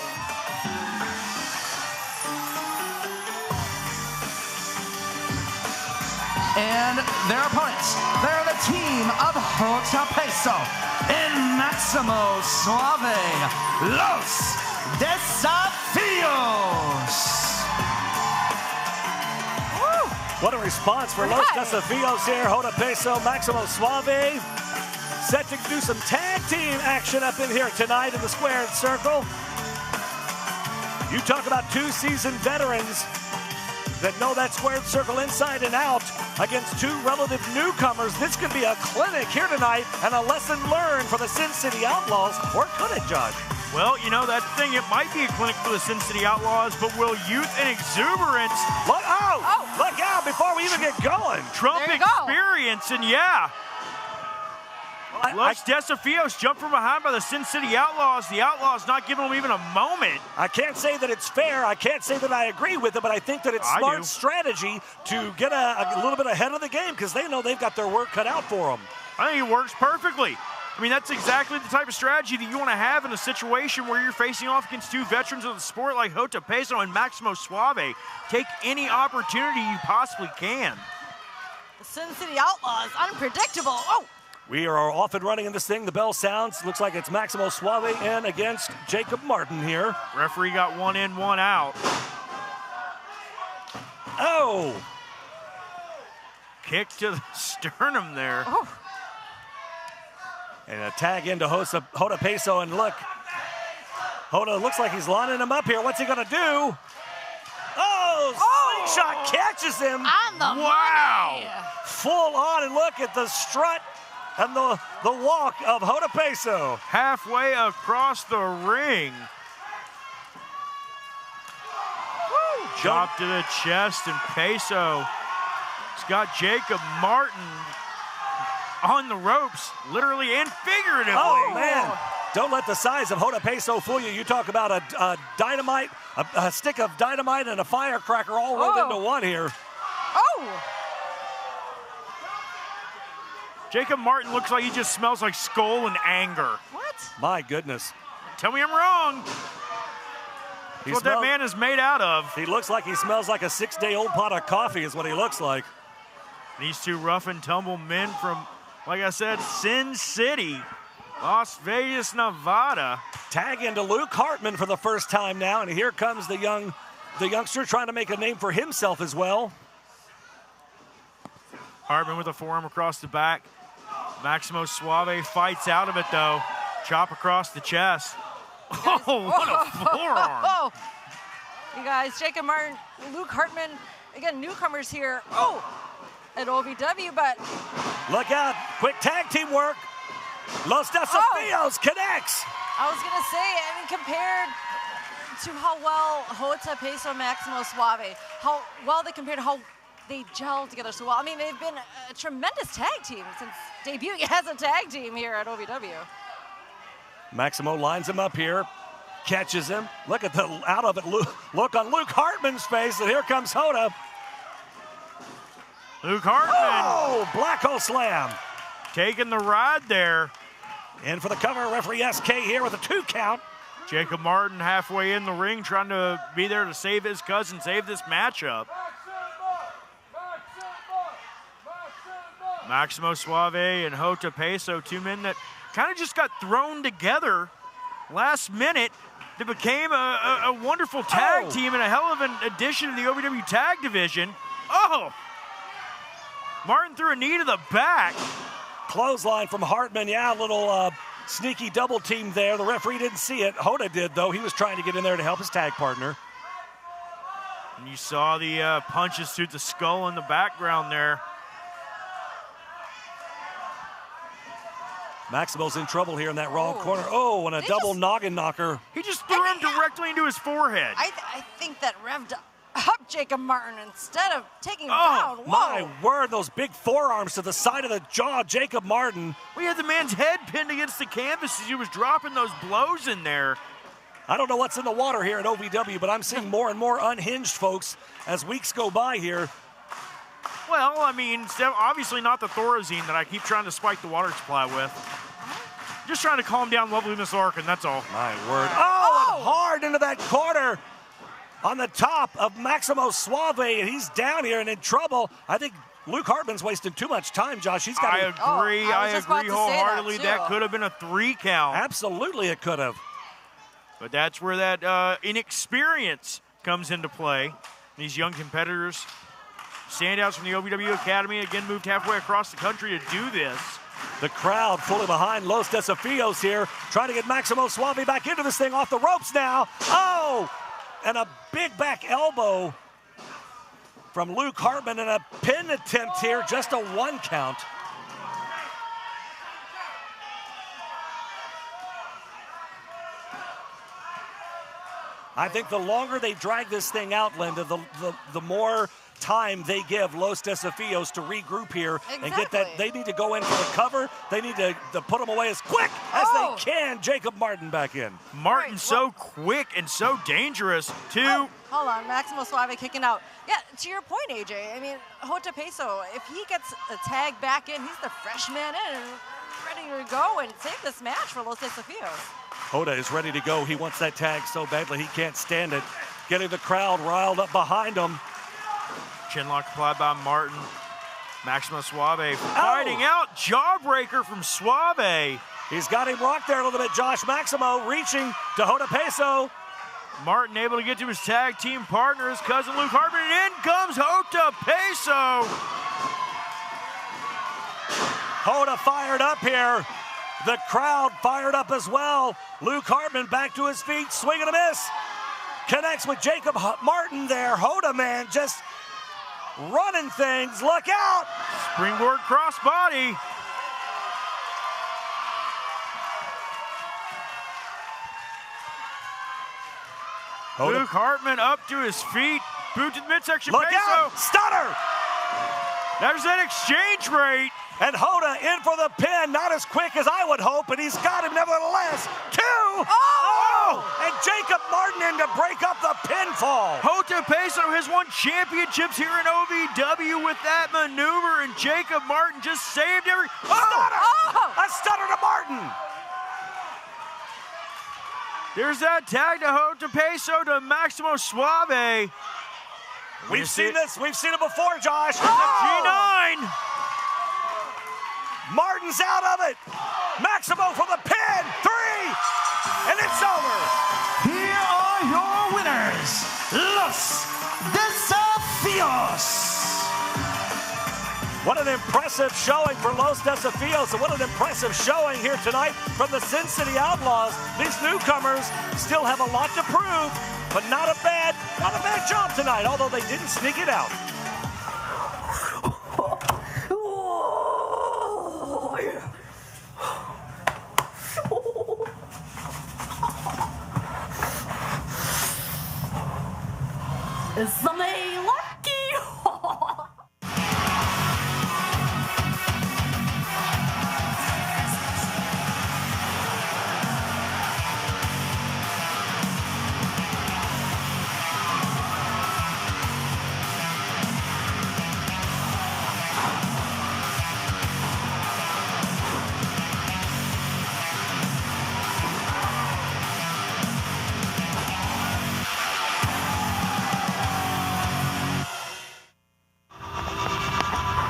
And their opponents, they're the team of Jota Peso and Maximo Suave, Los Desafios. Woo! What a response for Los Desafios here. Jota Peso, Maximo Suave. Set to do some tag team action up in here tonight in the squared circle. You talk about two seasoned veterans that know that squared circle inside and out against two relative newcomers. This could be a clinic here tonight and a lesson learned for the Sin City Outlaws. Or could it, Josh? Well, you know, that thing, it might be a clinic for the Sin City Outlaws, but will youth and exuberance... Look out before we even get going. Trump experience, and yeah. Los Desafios jumped from behind by the Sin City Outlaws. The Outlaws not giving them even a moment. I can't say that it's fair. I can't say that I agree with it, but I think that it's smart strategy to get a little bit ahead of the game because they know they've got their work cut out for them. I think it works perfectly. I mean, that's exactly the type of strategy that you want to have in a situation where you're facing off against two veterans of the sport like Jota Peso and Maximo Suave. Take any opportunity you possibly can. The Sin City Outlaws, unpredictable. Oh! We are off and running in this thing. The bell sounds. Looks like it's Maximo Suave in against Jacob Martin here. Referee got one in, one out. Oh! kick to the sternum there. Oh. And a tag into Hoda Peso, and look, Hoda looks like he's lining him up here. What's he gonna do? Oh, slingshot catches him. On the wow. money. Full on, and look at the strut and the walk of Hoda Peso. Halfway across the ring. Woo. Chop to the chest, and Peso has got Jacob Martin on the ropes, literally and figuratively. Oh, man. Don't let the size of Hoda Peso fool you. You talk about a dynamite, a stick of dynamite and a firecracker all rolled into one here. Oh! Jacob Martin looks like he just smells like skull and anger. What? My goodness. Tell me I'm wrong. That's what that man is made out of. He looks like he smells like a 6-day-old pot of coffee is what he looks like. These two rough and tumble men from, like I said, Sin City, Las Vegas, Nevada. Tag into Luke Hartman for the first time now, and here comes the youngster trying to make a name for himself as well. Hartman with a forearm across the back. Maximo Suave fights out of it, though. Chop across the chest. Oh, what a forearm. You guys, Jacob Martin, Luke Hartman, again, newcomers here. Oh, at OVW, but. Look out, quick tag team work. Los Desafios connects. I was gonna say, I mean, compared to how well Hoda Peso, Maximo Suave, how well they compared, how they gelled together so well. I mean, they've been a tremendous tag team since debuting as a tag team here at OVW. Maximo lines him up here, catches him. Look at the out of it look on Luke Hartman's face, and here comes Hoda. Luke Hartman. Oh, black hole slam. Taking the ride there. In for the cover, referee SK here with a 2 count. Jacob Martin halfway in the ring, trying to be there to save his cousin, save this matchup. Maximo Suave and Hoda Peso, two men that kind of just got thrown together last minute. They became a wonderful tag team and a hell of an addition to the OVW tag division. Oh! Martin threw a knee to the back. Clothesline from Hartman. Yeah, a little sneaky double team there. The referee didn't see it. Hoda did, though. He was trying to get in there to help his tag partner. And you saw the punches through the skull in the background there. Maximo's in trouble here in that wrong corner. Oh, and a double noggin knocker. He just threw him directly into his forehead. I think that revved up Jacob Martin instead of taking him down. Whoa. My word, those big forearms to the side of the jaw, Jacob Martin. We had the man's head pinned against the canvas as he was dropping those blows in there. I don't know what's in the water here at OVW, but I'm seeing more and more unhinged folks as weeks go by here. Well, I mean, obviously not the Thorazine that I keep trying to spike the water supply with. Just trying to calm down lovely Miss Orkin, that's all. My word. Oh, and hard into that corner on the top of Maximo Suave, and he's down here and in trouble. I think Luke Hartman's wasting too much time, Josh. He's got. I agree wholeheartedly. That could have been a 3 count. Absolutely, it could have. But that's where that inexperience comes into play. These young competitors, standouts from the OVW Academy, again moved halfway across the country to do this. The crowd fully behind Los Desafios here, trying to get Maximo Suave back into this thing, off the ropes now. Oh, and a big back elbow from Luke Hartman, and a pin attempt here, just a 1 count. I think the longer they drag this thing out, Linda, the more time they give Los Desafios to regroup here and get that. They need to go in for the cover. They need to put them away as quick as they can. Jacob Martin back in. Martin so quick and so dangerous, too. Hold on, Maximo Suave kicking out. Yeah, to your point, AJ, I mean, Hoda Peso, if he gets a tag back in, he's the fresh man in and ready to go and save this match for Los Desafios. Hoda is ready to go. He wants that tag so badly he can't stand it. Getting the crowd riled up behind him. Chinlock applied by Martin. Maximo Suave fighting out. Jawbreaker from Suave. He's got him rocked there a little bit, Josh. Maximo reaching to Hoda Peso. Martin able to get to his tag team partner, his cousin Luke Hartman, and in comes Hoda Peso. Hoda fired up here. The crowd fired up as well. Luke Hartman back to his feet, swing and a miss. Connects with Jacob Martin there. Hoda, man, just running things. Look out! Springboard crossbody. Luke Hartman up to his feet. Boot to the midsection. Look Peso. out! Stunner! There's that exchange rate. And Hoda in for the pin, not as quick as I would hope, but he's got him nevertheless. 2! Oh! And Jacob Martin in to break up the pinfall. Hoda Peso has won championships here in OVW with that maneuver, and Jacob Martin just saved every... Stunner! A stunner to Martin! There's that tag to Hoda Peso to Maximo Suave. We've seen this. We've seen it before, Josh. G9. Martin's out of it. Maximo for the pin. 3. And it's over. Here are your winners. Los Desafios. What an impressive showing for Los Desafios, and what an impressive showing here tonight from the Sin City Outlaws. These newcomers still have a lot to prove, but not a bad job tonight, although they didn't sneak it out. Is somebody lucky?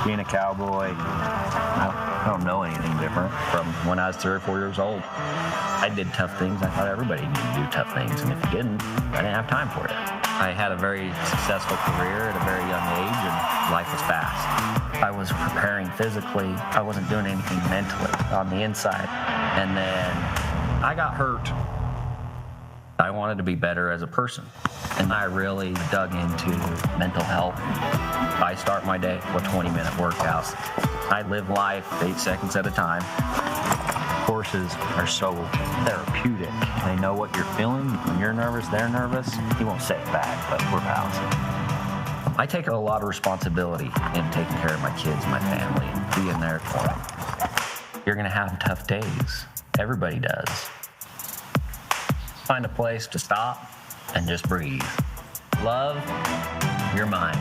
Being a cowboy, I don't know anything different from when I was 3 or 4 years old. I did tough things. I thought everybody needed to do tough things, and if you didn't, I didn't have time for it. I had a very successful career at a very young age, and life was fast. I was preparing physically. I wasn't doing anything mentally on the inside. And then I got hurt. I wanted to be better as a person, and I really dug into mental health. I start my day with 20-minute workouts. I live life 8 seconds at a time. Horses are so therapeutic. They know what you're feeling. When you're nervous, they're nervous. You won't say it back, but we're pals. I take a lot of responsibility in taking care of my kids, my family, and being there for them. You're gonna have tough days. Everybody does. Find a place to stop and just breathe. Love your mind.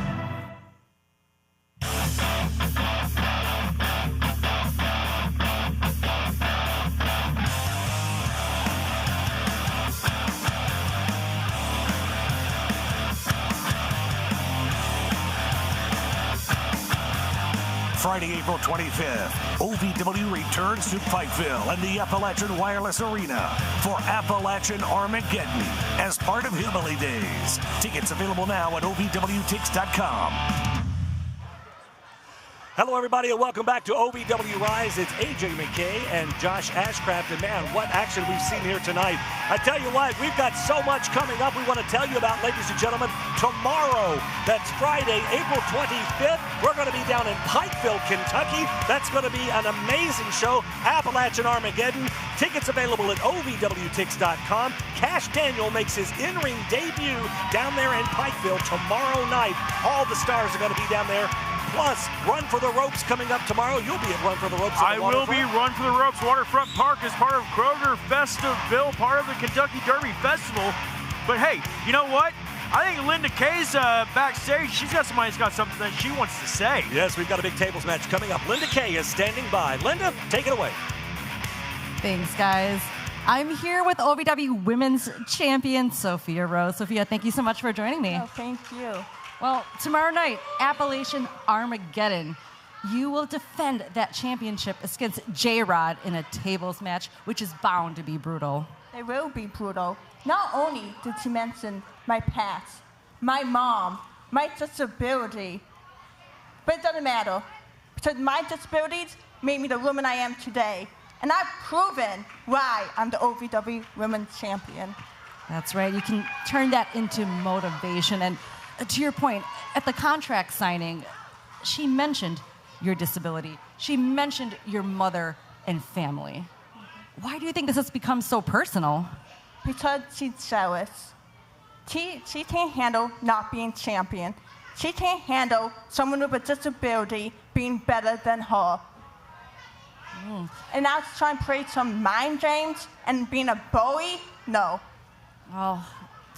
Friday, April 25th, OVW returns to Pikeville and the Appalachian Wireless Arena for Appalachian Armageddon as part of Hillbilly Days. Tickets available now at OVWTix.com. Hello, everybody, and welcome back to OVW Rise. It's AJ McKay and Josh Ashcraft, and man, what action we've seen here tonight. I tell you what, we've got so much coming up we want to tell you about, ladies and gentlemen. Tomorrow, that's Friday, April 25th, we're going to be down in Pikeville, Kentucky. That's going to be an amazing show, Appalachian Armageddon. Tickets available at OVWTix.com. Cash Daniel makes his in-ring debut down there in Pikeville tomorrow night. All the stars are going to be down there. Plus, Run for the Ropes coming up tomorrow. You'll be at Run for the Ropes. I will be Run for the Ropes. Waterfront Park is part of Kroger Festiveville, part of the Kentucky Derby Festival. But hey, you know what? I think Linda Kay's backstage. She's got somebody that's got something that she wants to say. Yes, we've got a big tables match coming up. Linda Kay is standing by. Linda, take it away. Thanks, guys. I'm here with OVW Women's Champion, Sophia Rose. Sophia, thank you so much for joining me. Oh, thank you. Well, tomorrow night, Appalachian Armageddon. You will defend that championship against J-Rod in a tables match, which is bound to be brutal. It will be brutal. Not only did you mention my past, my mom, my disability, but it doesn't matter because my disabilities made me the woman I am today. And I've proven why I'm the OVW Women's Champion. That's right. You can turn that into motivation. And to your point, at the contract signing, she mentioned your disability. She mentioned your mother and family. Why do you think this has become so personal? Because she's jealous. She can't handle not being champion. She can't handle someone with a disability being better than her. And now she's trying to play some mind games and being a bully? No. Well,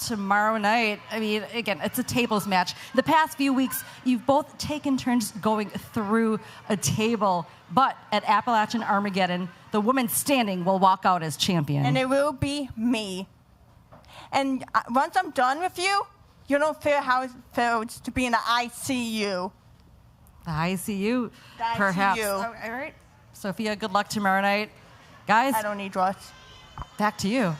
tomorrow night, I mean, again, it's a tables match. The past few weeks, you've both taken turns going through a table. But at Appalachian Armageddon, the woman standing will walk out as champion. And it will be me. And once I'm done with you, you don't feel how it feels to be in the ICU. The ICU, The perhaps. ICU. Oh, all right. Sophia, good luck tomorrow night. Guys, I don't need drugs. Back to you.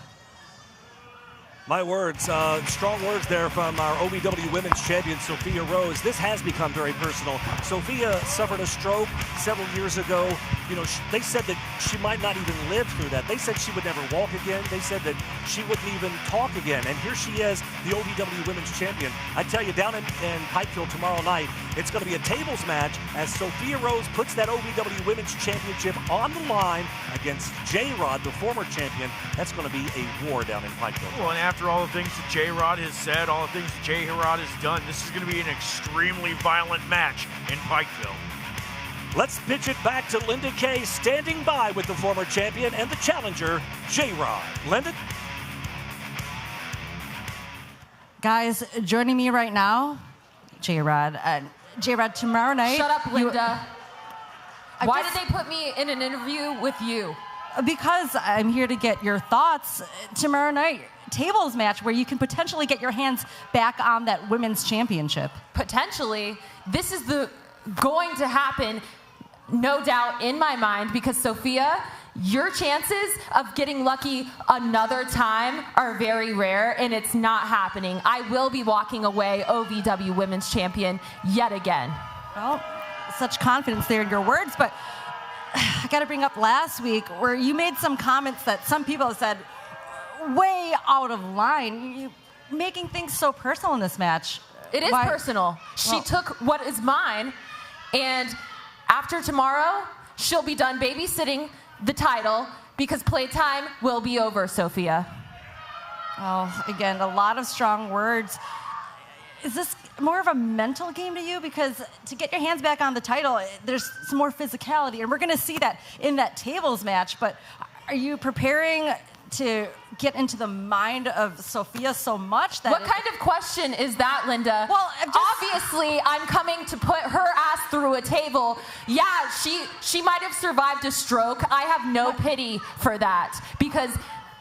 My words, strong words there from our OVW Women's Champion, Sophia Rose. This has become very personal. Sophia suffered a stroke several years ago. You know, they said that she might not even live through that. They said she would never walk again. They said that she wouldn't even talk again. And here she is, the OVW Women's Champion. I tell you, down in Pikeville tomorrow night, it's going to be a tables match as Sophia Rose puts that OVW Women's Championship on the line against J-Rod, the former champion. That's going to be a war down in Pikeville. Well, and after all the things that J-Rod has said, all the things that J-Rod has done, this is going to be an extremely violent match in Pikeville. Let's pitch it back to Linda Kay, standing by with the former champion and the challenger, J-Rod. Linda? Guys, joining me right now, J-Rod. J-Rod, tomorrow night... Shut up, Linda. Why did they put me in an interview with you? Because I'm here to get your thoughts. Tomorrow night, tables match where you can potentially get your hands back on that women's championship. Potentially. This is going to happen, no doubt, in my mind, because Sophia, your chances of getting lucky another time are very rare, and it's not happening. I will be walking away OVW Women's Champion yet again. Well, such confidence there in your words, but I got to bring up last week where you made some comments that some people have said way out of line. You making things so personal in this match. It is personal. She took what is mine, and after tomorrow, she'll be done babysitting the title because playtime will be over, Sophia. Oh, again, a lot of strong words. Is this more of a mental game to you? Because to get your hands back on the title, there's some more physicality, and we're going to see that in that tables match. But are you preparing to get into the mind of Sophia so much that... What kind of question is that, Linda? Well, obviously, I'm coming to put her ass through a table. Yeah, she might have survived a stroke. I have no pity for that because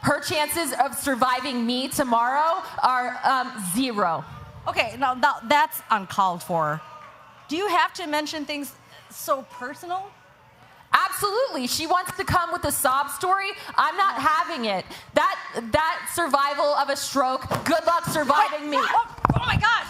her chances of surviving me tomorrow are 0. Okay, now that's uncalled for. Do you have to mention things so personal? Absolutely. She wants to come with a sob story. I'm not having it. That survival of a stroke, good luck surviving me. Oh my God.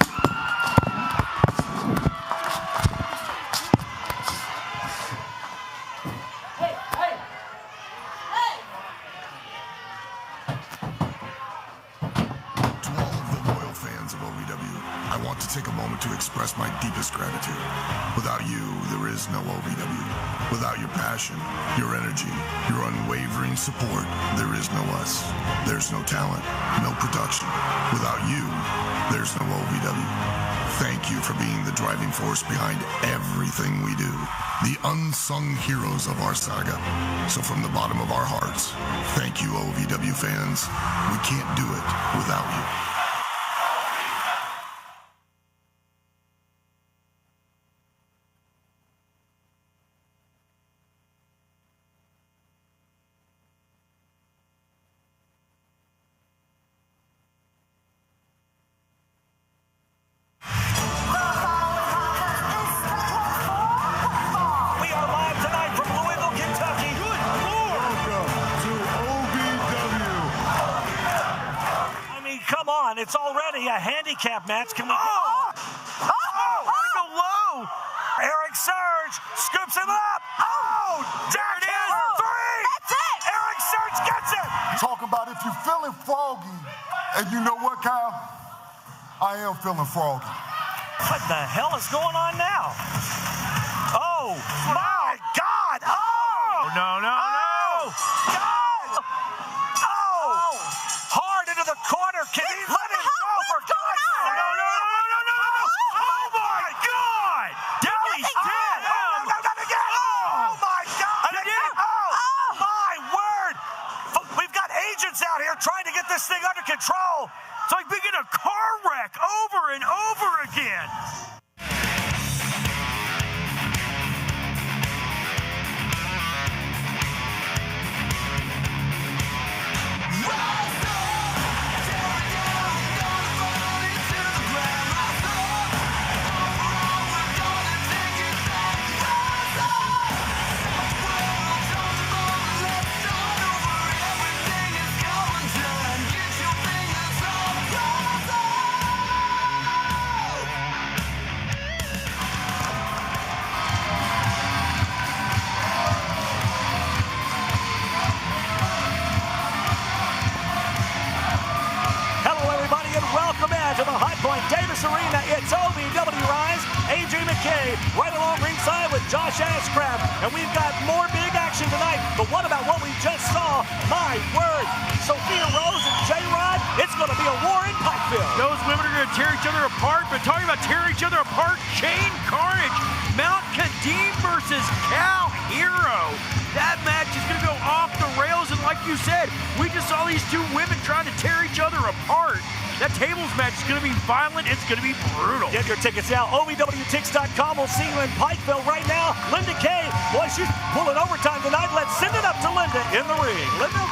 I want to take a moment to express my deepest gratitude. Without you, there is no OVW. Without your passion, your energy, your unwavering support, there is no us. There's no talent, no production. Without you, there's no OVW. Thank you for being the driving force behind everything we do. The unsung heroes of our saga. So from the bottom of our hearts, thank you, OVW fans. We can't do it without you. It's already a handicap match. Can we go? Go low. ERIK Surge scoops him up. Oh, there it is. 3. That's it. ERIK Surge gets it. Talk about if you're feeling froggy, and you know what, Kyle? I am feeling froggy. What the hell is going on now? Oh, my God. Oh. No. God. Oh. Hard into the corner. Can he let him go for God's sake? No. Oh, my God. Now he's dead. No, not again. Oh, my God. And again. Oh, my word. We've got agents out here trying to get this thing under control. It's like being in a car wreck over and over again. To the High Point Davis Arena, it's OVW Rise, AJ McKay, right along ringside with Josh Ashcraft, and we've got more big action tonight. But what about what we just saw? My word, Sophia Rose and J-Rod, it's going to be a war in Pikeville. Those women are going to tear each other apart, but talking about tearing each other apart, Chain Carnage, Mount Kadeem versus Cal Hero. That match is going to go off the rails, and like you said, we just saw these two women trying to tear each other apart. That tables match is going to be violent. It's going to be brutal. Get your tickets now. OVWTix.com. We'll see you in Pikeville right now. Linda Kay, boy, she's pulling overtime tonight. Let's send it up to Linda in the ring. Linda?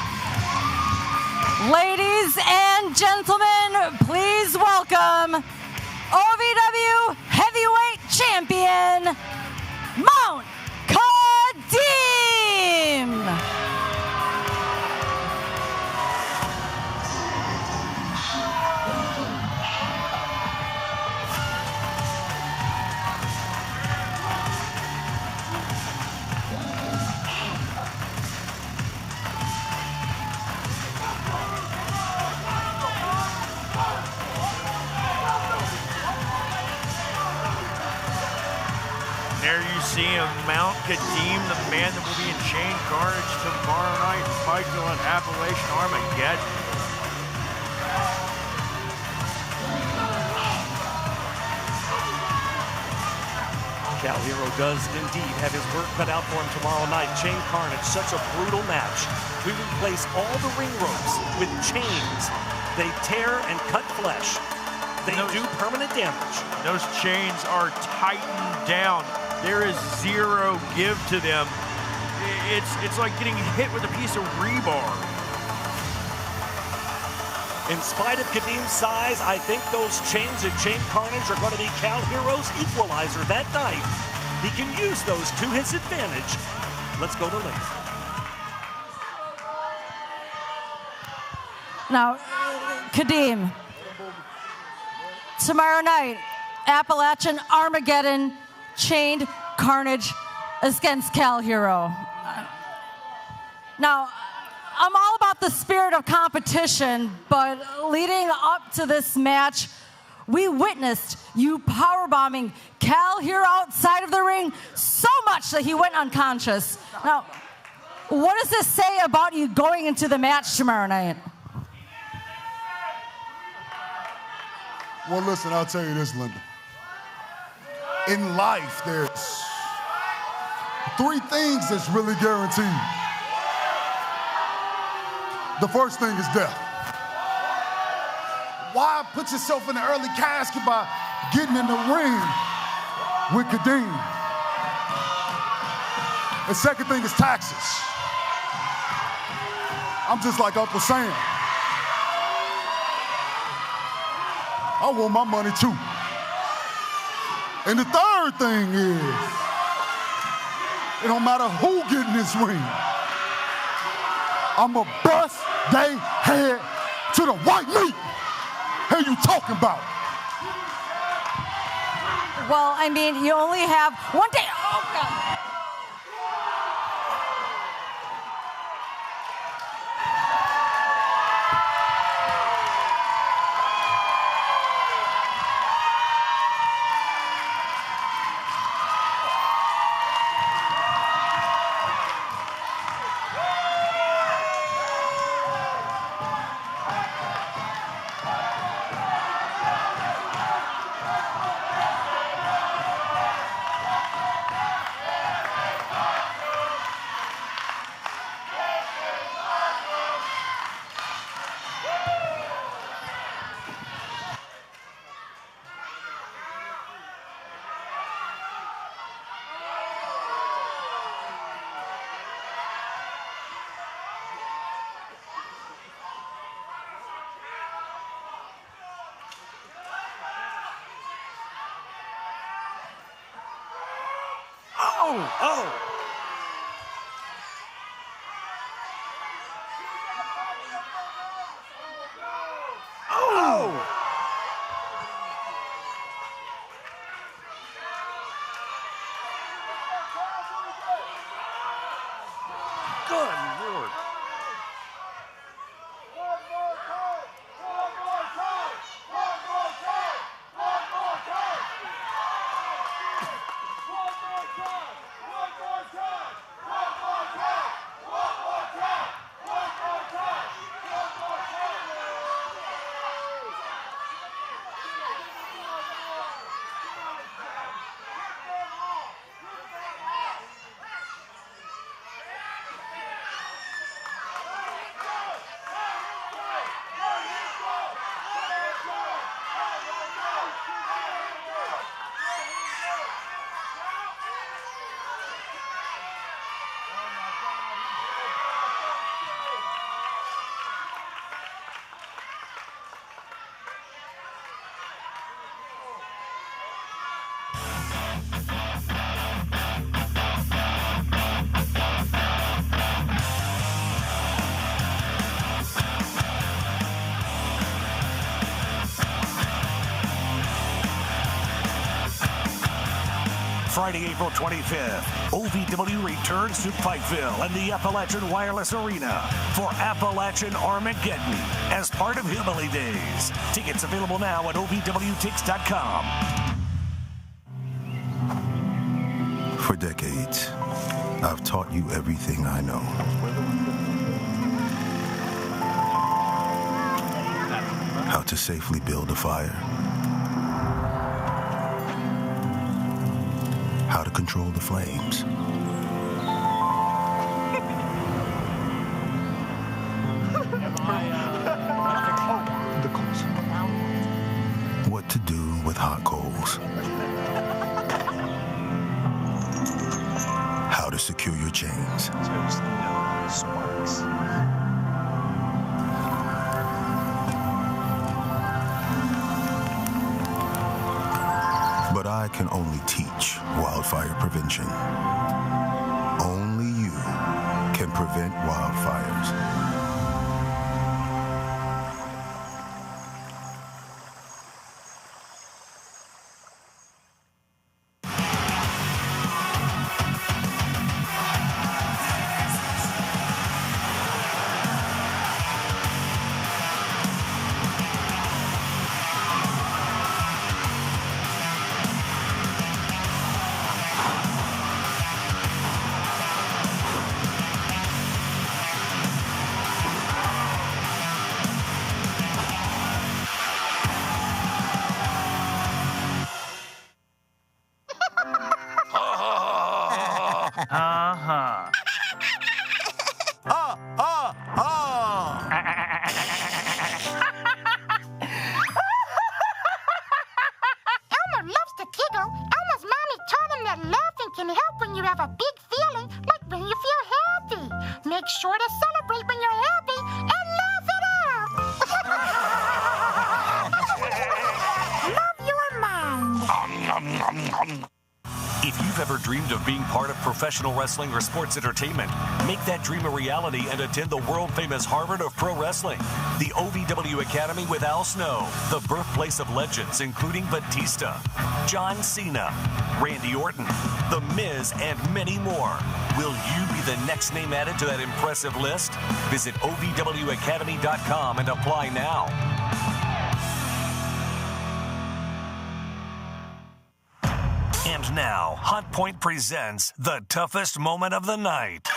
Ladies and gentlemen, please welcome OVW Heavyweight Champion, Mount Kadeem. There you see him, Mount Kadeem, the man that will be in Chain Carnage tomorrow night in Pikeville and Appalachian Armageddon. Cal Hero does indeed have his work cut out for him tomorrow night. Chain Carnage, such a brutal match. We replace all the ring ropes with chains. They tear and cut flesh. They do permanent damage. Those chains are tightened down. There is zero give to them. It's like getting hit with a piece of rebar. In spite of Kadeem's size, I think those chains and Chain Carnage are going to be Cal Hero's equalizer that night. He can use those to his advantage. Let's go to Linda. Now, Kadeem, tomorrow night, Appalachian Armageddon, Chained Carnage against Cal Hero. Now, I'm all about the spirit of competition, but leading up to this match, we witnessed you powerbombing Cal Hero outside of the ring so much that he went unconscious. Now, what does this say about you going into the match tomorrow night? Well, listen, I'll tell you this, Linda. In life, there's 3 things that's really guaranteed. The first thing is death. Why put yourself in the early casket by getting in the ring with Kadeem? The second thing is taxes. I'm just like Uncle Sam. I want my money too. And the third thing is, it don't matter who get in this ring, I'ma bust they head to the white meat. Hey, you talking about? Well, I mean, you only have one day. Oh, God. Oh! Oh! Good Lord. Friday, April 25th, OVW returns to Pikeville and the Appalachian Wireless Arena for Appalachian Armageddon as part of Hillbilly Days. Tickets available now at OVWTix.com. For decades, I've taught you everything I know. How to safely build a fire. How to control the flames. What to do with hot coals. How to secure your chains. But I can only teach wildfire prevention. Only you can prevent wildfires. you've ever dreamed of being part of professional wrestling or sports entertainment, make that dream a reality and attend the world-famous Harvard of Pro Wrestling, the OVW Academy with Al Snow, the birthplace of legends including Batista, John Cena, Randy Orton, The Miz, and many more. Will you be the next name added to that impressive list? Visit OVWacademy.com and apply now. And now, Hot Point presents the toughest moment of the night.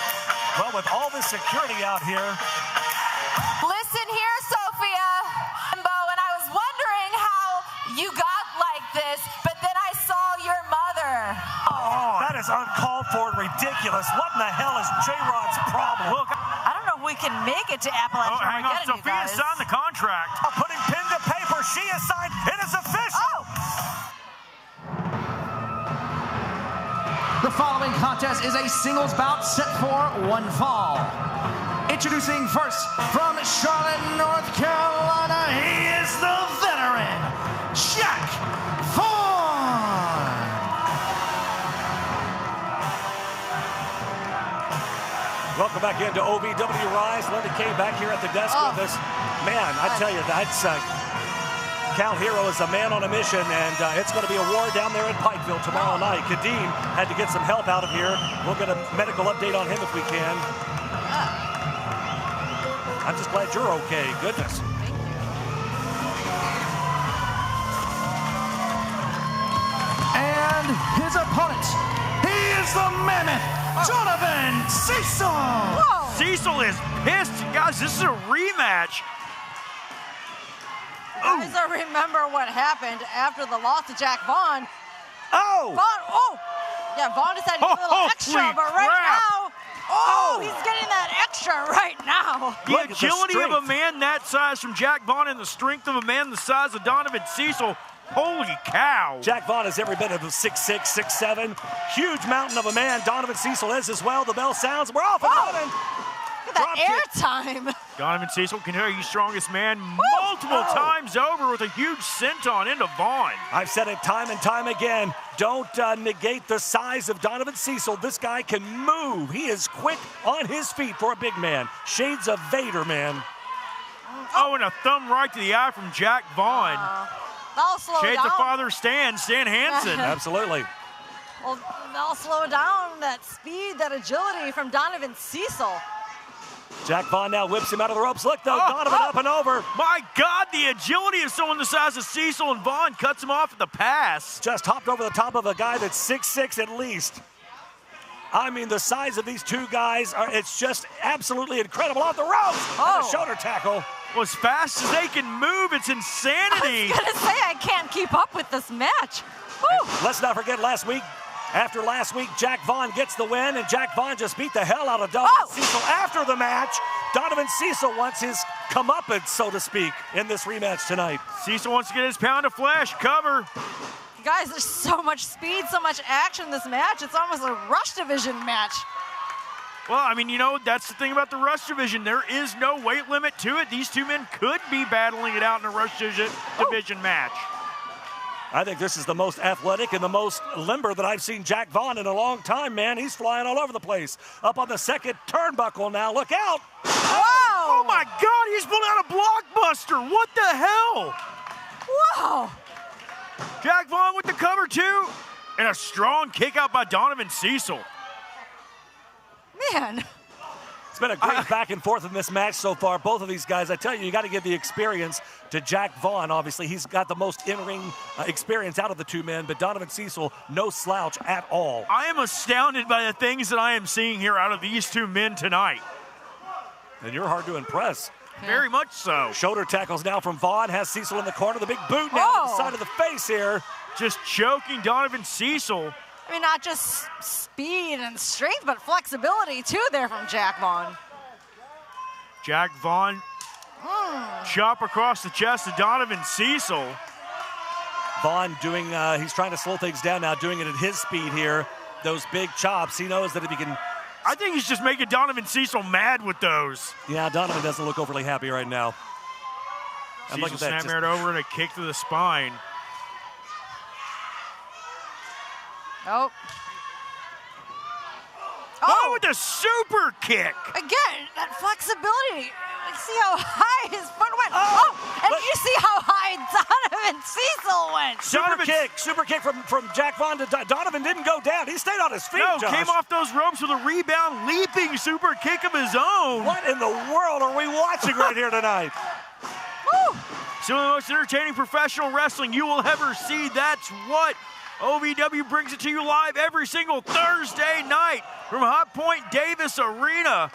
Well, with all this security out here. Listen here, Sophia. And I was wondering how you got like this, but then I saw your mother. Oh, that is uncalled for and ridiculous. What in the hell is J-Rod's problem? Look, I don't know if we can make it to Appalachian Armageddon, you guys. Sophia signed the contract. Putting pen to paper, she has signed. It is official. Oh. The following contest is a singles bout set for one fall. Introducing first from Charlotte, North Carolina, he is the veteran, Jack Vaughn. Welcome back into OVW Rise. Linda Kay back here at the desk with us. Man, I tell you, that's Cal Hero is a man on a mission, and it's going to be a war down there in Pikeville tomorrow night. Kadeem had to get some help out of here. We'll get a medical update on him if we can. I'm just glad you're okay. Goodness. And his opponent, he is the mammoth, Jonathan Cecil. Whoa. Cecil is pissed. Guys, this is a rematch. You guys don't remember what happened after the loss to Jack Vaughn. Oh! Vaughn, yeah, Vaughn decided to do a little extra, but right now, he's getting that extra right now. The agility of a man that size from Jack Vaughn and the strength of a man the size of Donovan Cecil. Holy cow. Jack Vaughn is every bit of 6'6", 6'7". Huge mountain of a man. Donovan Cecil is as well. The bell sounds. We're off and running. Look at that airtime. Donovan Cecil can hear you strongest man multiple times over with a huge senton into Vaughn. I've said it time and time again. Don't negate the size of Donovan Cecil. This guy can move. He is quick on his feet for a big man. Shades of Vader, man. Oh, and a thumb right to the eye from Jack Vaughn. That'll slow Shades down. of Father Stan Hansen. Absolutely. Well, that'll slow down that speed, that agility from Donovan Cecil. Jack Vaughn now whips him out of the ropes. Look, though, Donovan up and over. My God, the agility of someone the size of Cecil, and Vaughn cuts him off at the pass. Just hopped over the top of a guy that's 6'6" at least. I mean, the size of these two guys, it's just absolutely incredible. Off the ropes, and a shoulder tackle. Well, as fast as they can move, it's insanity. I was going to say, I can't keep up with this match. Let's not forget last week. After last week, Jack Vaughn gets the win, and Jack Vaughn just beat the hell out of Donovan Cecil after the match. Donovan Cecil wants his comeuppance, so to speak, in this rematch tonight. Cecil wants to get his pound of flesh, cover. Guys, there's so much speed, so much action in this match. It's almost a Rush Division match. Well, I mean, you know, that's the thing about the Rush Division. There is no weight limit to it. These two men could be battling it out in a Rush Division match. I think this is the most athletic and the most limber that I've seen Jack Vaughn in a long time, man. He's flying all over the place. Up on the second turnbuckle now. Look out. Whoa! Oh, my God. He's pulling out a blockbuster. What the hell? Whoa. Jack Vaughn with the cover, too. And a strong kick out by Donovan Cecil. Man. It's been a great back and forth in this match so far. Both of these guys, I tell you, you got to give the experience to Jack Vaughn. Obviously, he's got the most in-ring experience out of the two men, but Donovan Cecil, no slouch at all. I am astounded by the things that I am seeing here out of these two men tonight. And you're hard to impress. Very much so. Shoulder tackles now from Vaughn, has Cecil in the corner. The big boot now to the side of the face here. Just choking Donovan Cecil. I mean, not just speed and strength, but flexibility, too, there from Jack Vaughn. Jack Vaughn, chop across the chest of Donovan Cecil. Vaughn doing, he's trying to slow things down now, doing it at his speed here. Those big chops, he knows that if he can... I think he's just making Donovan Cecil mad with those. Yeah, Donovan doesn't look overly happy right now. Cecil snap-married over and a kick to the spine. Oh. Oh, with a super kick. Again, that flexibility. See how high his foot went. Oh, and you see how high Donovan Cecil went. Super kick from Jack Vaughn to Donovan didn't go down. He stayed on his feet, No, Josh. came off those ropes with a rebound, leaping super kick of his own. What in the world are we watching right here tonight? Woo. Some of the most entertaining professional wrestling you will ever see. That's what OVW brings it to you live every single Thursday night from Hot Point Davis Arena.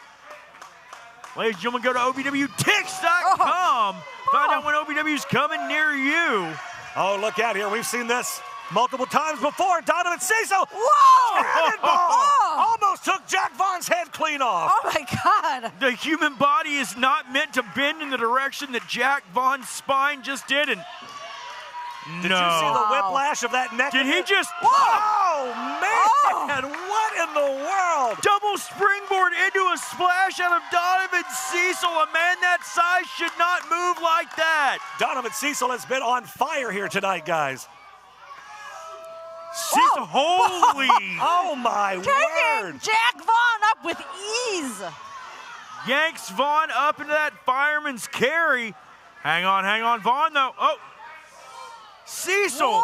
Ladies and gentlemen, go to OVWTix.com. Find out when OVW's coming near you. Oh, look out here. We've seen this multiple times before. Donovan Cecil. Whoa! Cannonball! Almost took Jack Vaughn's head clean off. Oh, my God. The human body is not meant to bend in the direction that Jack Vaughn's spine just did. And Did you see the whiplash of that neck? Did he just... Oh, man! What in the world? Double springboard into a splash out of Donovan Cecil. A man that size should not move like that. Donovan Cecil has been on fire here tonight, guys. Cecil, holy! Oh, my word! Jack Vaughn up with ease. Yanks Vaughn up into that fireman's carry. Hang on, Vaughn, though. Oh! Cecil,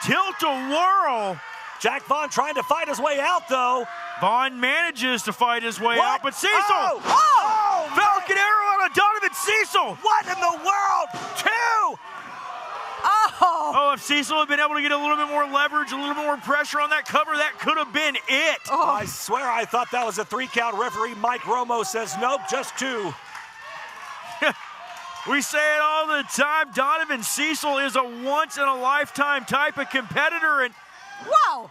tilt-a-whirl. Jack Vaughn trying to fight his way out, though. Vaughn manages to fight his way out, but Cecil! Oh, Falcon arrow out of Donovan Cecil! What in the world? Two! Oh, if Cecil had been able to get a little bit more leverage, a little bit more pressure on that cover, that could have been it. Oh, I swear I thought that was a 3-count. Referee Mike Romo says, nope, just 2. We say it all the time. Donovan Cecil is a once-in-a-lifetime type of competitor. And wow!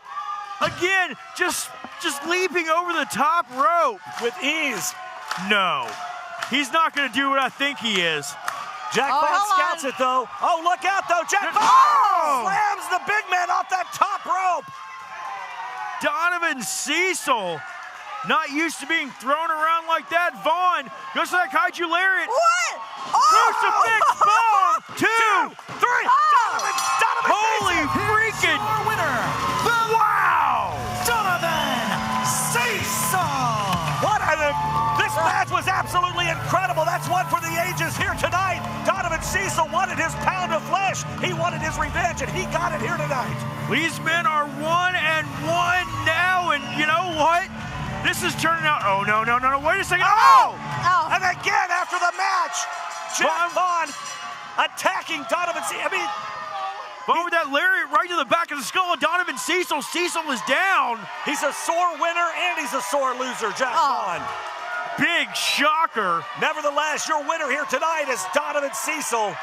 Again, just leaping over the top rope. With ease. No. He's not going to do what I think he is. Jack Vaughn scouts it, though. Oh, look out, though. Jack Vaughn slams the big man off that top rope. Donovan Cecil, not used to being thrown around like that. Vaughn goes to that kaiju lariat. What? Crucifix bomb. 2, 3. Donovan Holy freaking winner. Wow. Donovan Cecil. This match was absolutely incredible. That's one for the ages here tonight. Donovan Cecil wanted his pound of flesh. He wanted his revenge, and he got it here tonight. These men are 1-1 now, and you know what? This is turning out. Oh, no. Wait a second. Oh! And again, after the match, Jack Vaughn attacking Donovan Cecil. I mean, Vaughn with that lariat right to the back of the skull of Donovan Cecil. Cecil is down. He's a sore winner and he's a sore loser, Jack Vaughn. Big shocker. Nevertheless, your winner here tonight is Donovan Cecil.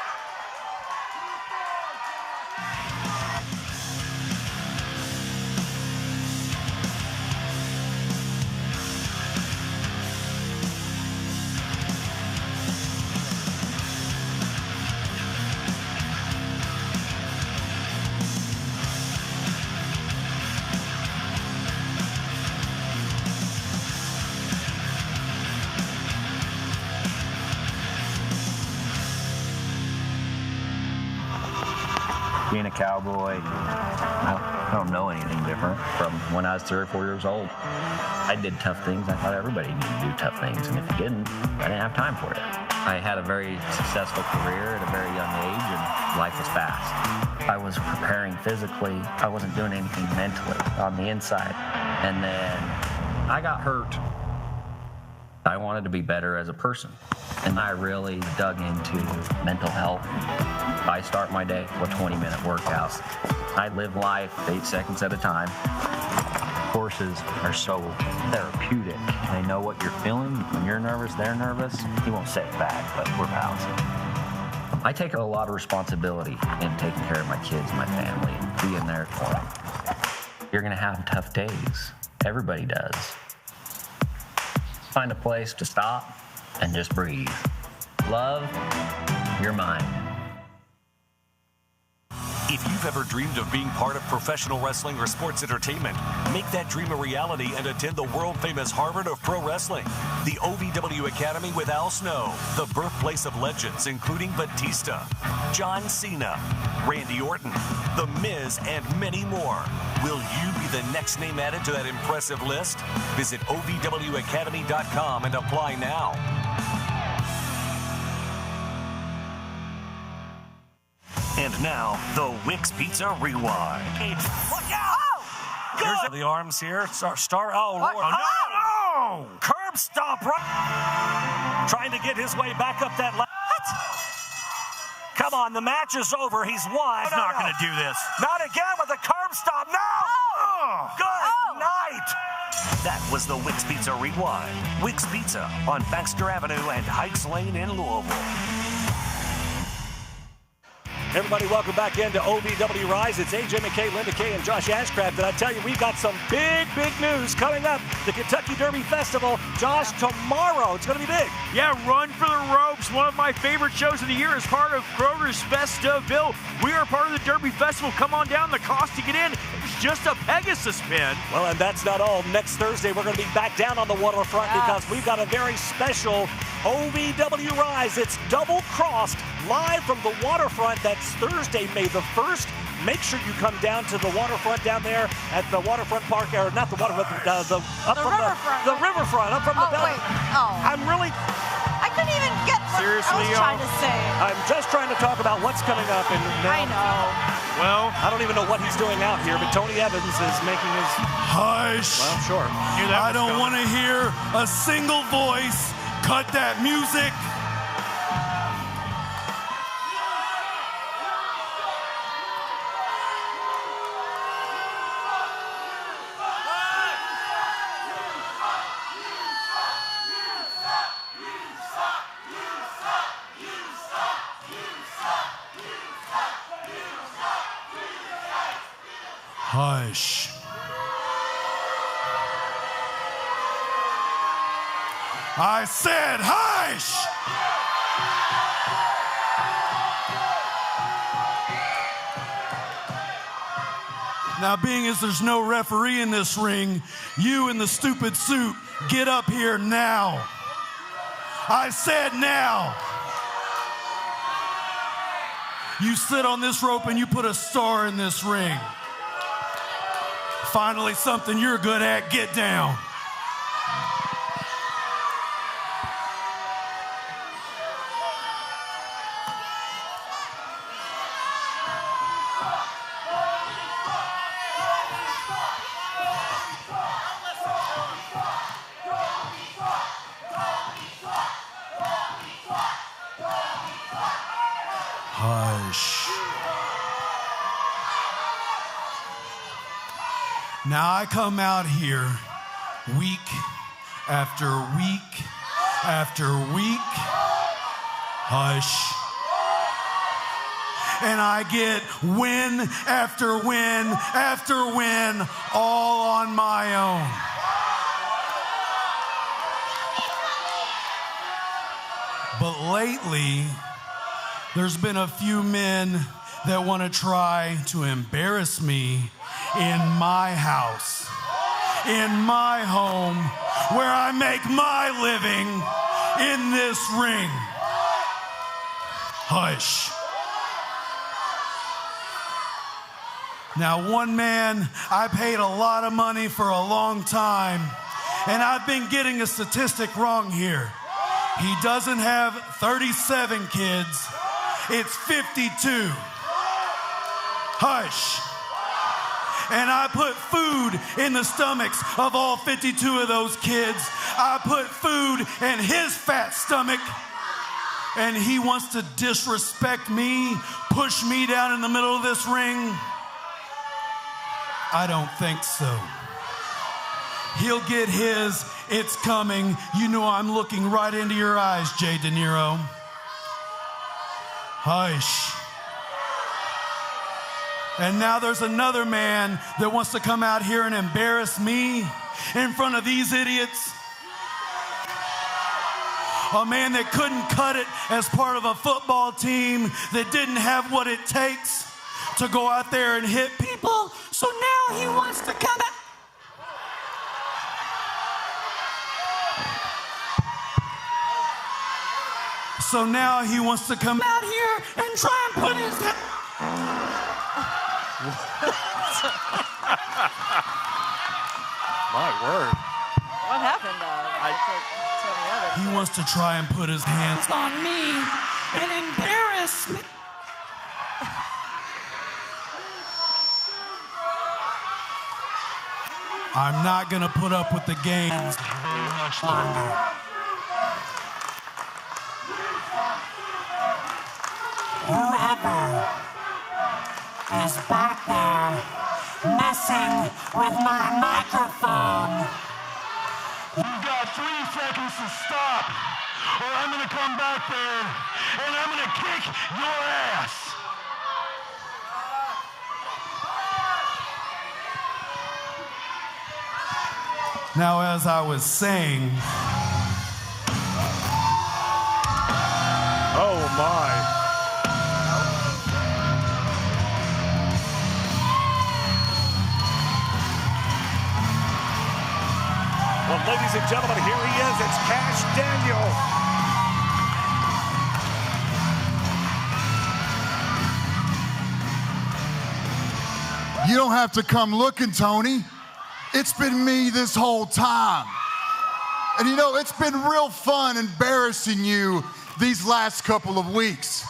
Being a cowboy, I don't know anything different from when I was 3 or 4 years old. I did tough things. I thought everybody needed to do tough things, and if you didn't, I didn't have time for it. I had a very successful career at a very young age, and life was fast. I was preparing physically. I wasn't doing anything mentally on the inside. And then I got hurt. I wanted to be better as a person, and I really dug into mental health. I start my day with 20-minute workouts. I live life 8 seconds at a time. Horses are so therapeutic. They know what you're feeling. When you're nervous, they're nervous. You won't say it back, but we're pals. I take a lot of responsibility in taking care of my kids, my family, and being there for them. You're gonna have tough days. Everybody does. Find a place to stop and just breathe. Love your mind. If you've ever dreamed of being part of professional wrestling or sports entertainment, make that dream a reality and attend the world-famous Harvard of Pro Wrestling, the OVW Academy with Al Snow, the birthplace of legends including Batista, John Cena, Randy Orton, The Miz, and many more. Will you be the next name added to that impressive list? Visit OVWacademy.com and apply now. And now, the Wix Pizza Rewind. Look out! Oh, here's the arms here. Oh, Lord. Oh, no! Curb stop, right? Trying to get his way back up that ladder. Come on, the match is over. He's won. He's not going to do this. Not again with a curb stop. No! Oh. Good night. That was the Wix Pizza Rewind. Wix Pizza on Baxter Avenue and Heights Lane in Louisville. Everybody, welcome back into OVW Rise. It's AJ McKay, Linda Kay, and Josh Ashcraft. And I tell you, we've got some big news coming up. The Kentucky Derby Festival. Josh, tomorrow, it's going to be big. Yeah, Run for the Ropes, one of my favorite shows of the year, is part of Kroger's Festiville. We are part of the Derby Festival. Come on down. The cost to get in is just a Pegasus pin. Well, and that's not all. Next Thursday, we're going to be back down on the waterfront because we've got a very special OVW Rise. It's double-crossed live from the waterfront. That's Thursday, May the 1st. Make sure you come down to the waterfront down there at the waterfront park, or not the waterfront, the riverfront, up from the bell. Wait. Oh. I couldn't even get what Seriously, I was trying to say. I'm just trying to talk about what's coming up. And I know. Well, I don't even know what he's doing out here, but Tony Evans is making his... Hush. Well, sure. I don't want to hear a single voice. Cut that music. Hush. I said hush! Now, being as there's no referee in this ring, you in the stupid suit, get up here now. I said now. You sit on this rope and you put a star in this ring. Finally, something you're good at. Get down. Hush. Now I come out here week after week after week. Hush. And I get win after win after win, all on my own. But lately, there's been a few men that want to try to embarrass me in my house, in my home, where I make my living in this ring. Hush. Now, one man I paid a lot of money for a long time, and I've been getting a statistic wrong here. He doesn't have 37 kids. It's 52. Hush. And I put food in the stomachs of all 52 of those kids. I put food in his fat stomach. And he wants to disrespect me, push me down in the middle of this ring? I don't think so. He'll get his. It's coming. You know I'm looking right into your eyes, Jay De Niro. Hush. And now there's another man that wants to come out here and embarrass me in front of these idiots. A man that couldn't cut it as part of a football team, that didn't have what it takes to go out there and hit people, so now he wants to come out. So now he wants to come out here and try and put his My word. What happened? He wants to try and put his hands on me and embarrass me. I'm not gonna put up with the games much longer. Whoever is back there messing with my microphone. You've got 3 seconds to stop, or I'm gonna come back there and I'm gonna kick your ass. Now, as I was saying, oh my. Well, ladies and gentlemen, here he is. It's Cash Daniel. You don't have to come looking, Tony. It's been me this whole time. And you know, it's been real fun embarrassing you these last couple of weeks.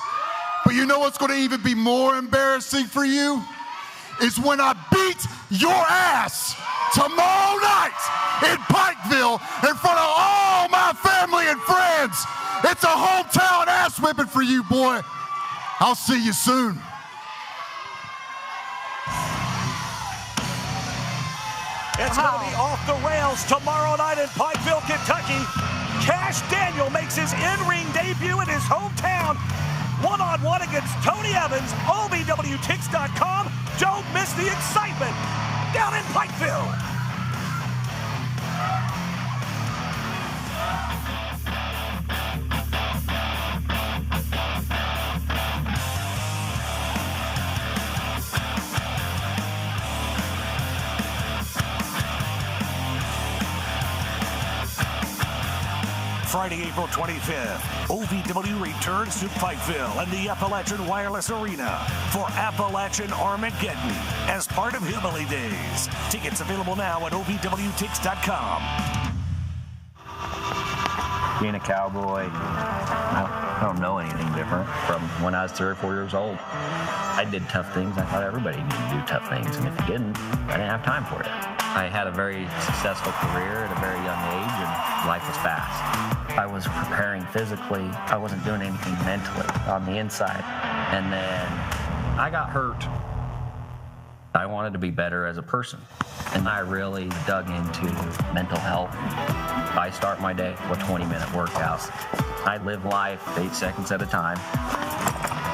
But you know what's going to even be more embarrassing for you? Is when I beat your ass tomorrow night in Pikeville in front of all my family and friends. It's a hometown ass whipping for you, boy. I'll see you soon. It's going to be off the rails tomorrow night in Pikeville, Kentucky. Cash Daniel makes his in-ring debut in his hometown. One-on-one against Tony Evans, OVWTix.com. Don't miss the excitement down in Pikeville. Friday, April 25th, OVW returns to Pikeville and the Appalachian Wireless Arena for Appalachian Armageddon as part of Hillbilly Days. Tickets available now at OVWTix.com. Being a cowboy, I don't know anything different from when I was 3 or 4 years old. I did tough things. I thought everybody needed to do tough things, and if you didn't, I didn't have time for it. I had a very successful career at a very young age, and life was fast. I was preparing physically. I wasn't doing anything mentally on the inside. And then I got hurt. I wanted to be better as a person. And I really dug into mental health. I start my day with 20-minute workouts. I live life 8 seconds at a time.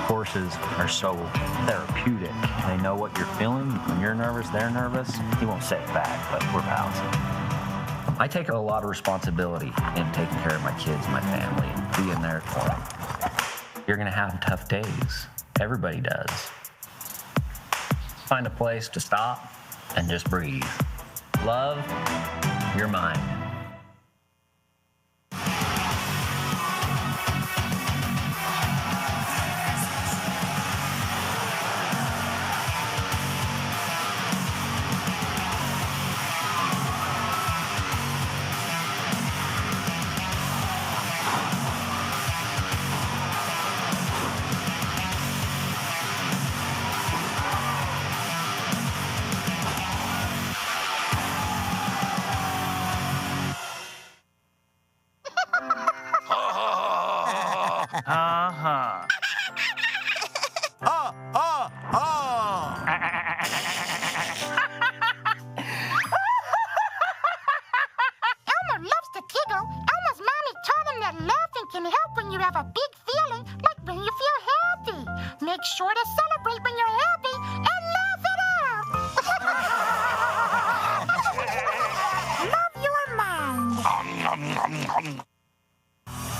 Horses are so therapeutic. They know what you're feeling. When you're nervous, they're nervous. You won't say it back, but we're pals. I take a lot of responsibility in taking care of my kids, my family, and being there for them. You're gonna have tough days. Everybody does. Find a place to stop and just breathe. Love your mind.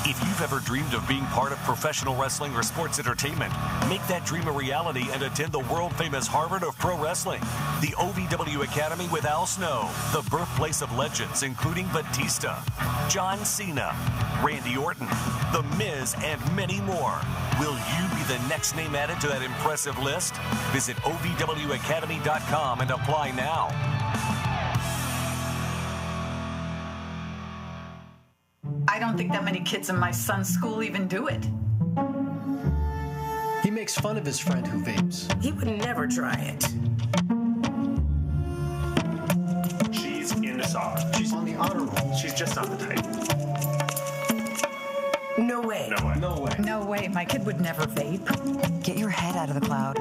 If you've ever dreamed of being part of professional wrestling or sports entertainment, make that dream a reality and attend the world-famous Harvard of Pro Wrestling, the OVW Academy with Al Snow, the birthplace of legends including Batista, John Cena, Randy Orton, The Miz, and many more. Will you be the next name added to that impressive list? Visit OVWacademy.com and apply now. I don't think that many kids in my son's school even do it. He makes fun of his friend who vapes. He would never try it. She's into soccer. She's on the honor roll. She's just not the type. No way. No way. No way. No way. My kid would never vape. Get your head out of the cloud.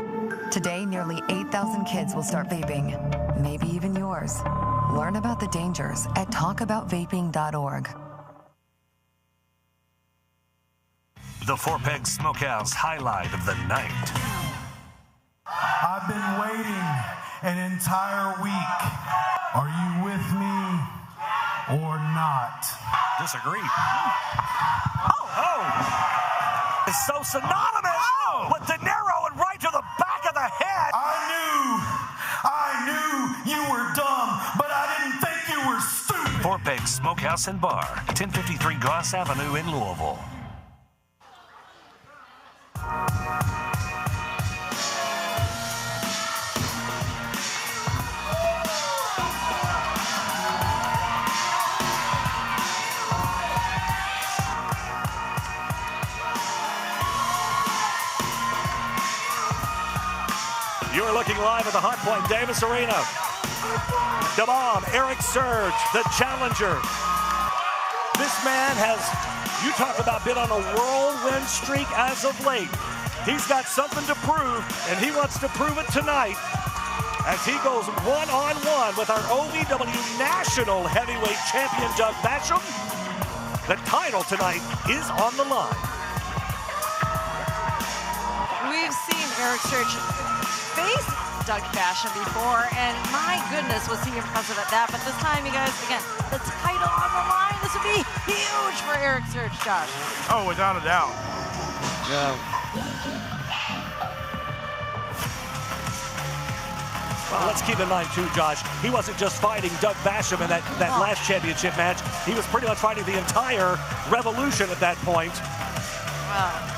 Today, nearly 8,000 kids will start vaping. Maybe even yours. Learn about the dangers at talkaboutvaping.org. The Four Peg Smokehouse highlight of the night. I've been waiting an entire week. Are you with me or not? Disagree. Oh! It's so synonymous with De Niro and right to the back of the head. I knew you were dumb, but I didn't think you were stupid. Four Peg Smokehouse and Bar, 1053 Goss Avenue in Louisville. You're looking live at the Hot Point Davis Arena. Shabam, ERIK Surge, the challenger. This man has, you talk about been on a whirlwind streak as of late. He's got something to prove, and he wants to prove it tonight as he goes one-on-one with our OVW National Heavyweight Champion, Doug Basham. The title tonight is on the line. We've seen ERIK Surge face Doug Basham before, and my goodness, was he impressive at that. But this time, you guys, again, the title on the line. This would be huge for ERIK Surge, Josh. Oh, without a doubt. Yeah. Well, let's keep in mind, too, Josh, he wasn't just fighting Doug Basham in that last championship match. He was pretty much fighting the entire Revolution at that point. Wow.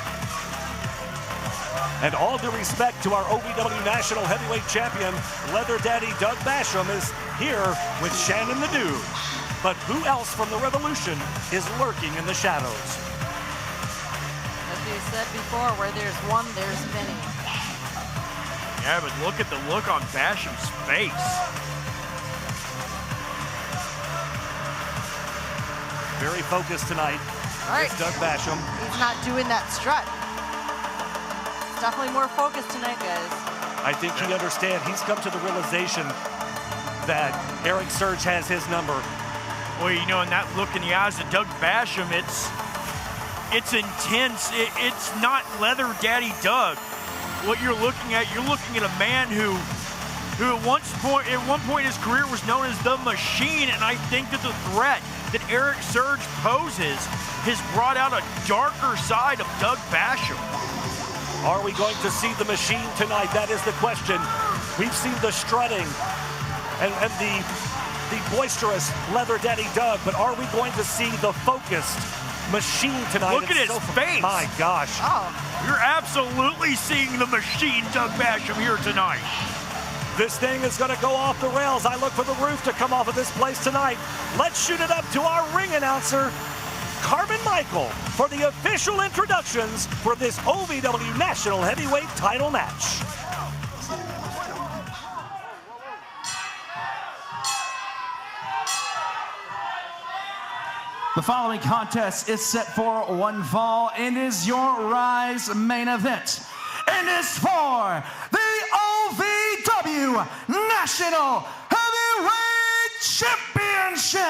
And all due respect to our OVW National Heavyweight Champion, Leather Daddy Doug Basham is here with Shannon the Dude. But who else from the Revolution is lurking in the shadows? As we said before, where there's one, there's many. Yeah, but look at the look on Basham's face. Very focused tonight. Right. It's Doug Basham. He's not doing that strut. Definitely more focused tonight, guys. I think he understands. He's come to the realization that ERIK Surge has his number. Well, you know, and that look in the eyes of Doug Basham, it's intense. It's not Leather Daddy Doug. What you're looking at a man who at one point in his career was known as the Machine, and I think that the threat that ERIK Surge poses has brought out a darker side of Doug Basham. Are we going to see the Machine tonight? That is the question. We've seen the strutting and the boisterous Leather Daddy Doug, but are we going to see the focused Machine tonight? Look at his face. My gosh. Oh. You're absolutely seeing the Machine Doug Basham here tonight. This thing is going to go off the rails. I look for the roof to come off of this place tonight. Let's shoot it up to our ring announcer, Carmen Michael, for the official introductions for this OVW National Heavyweight title match. The following contest is set for one fall and is your Rise main event. And is for the OVW National Heavyweight Championship.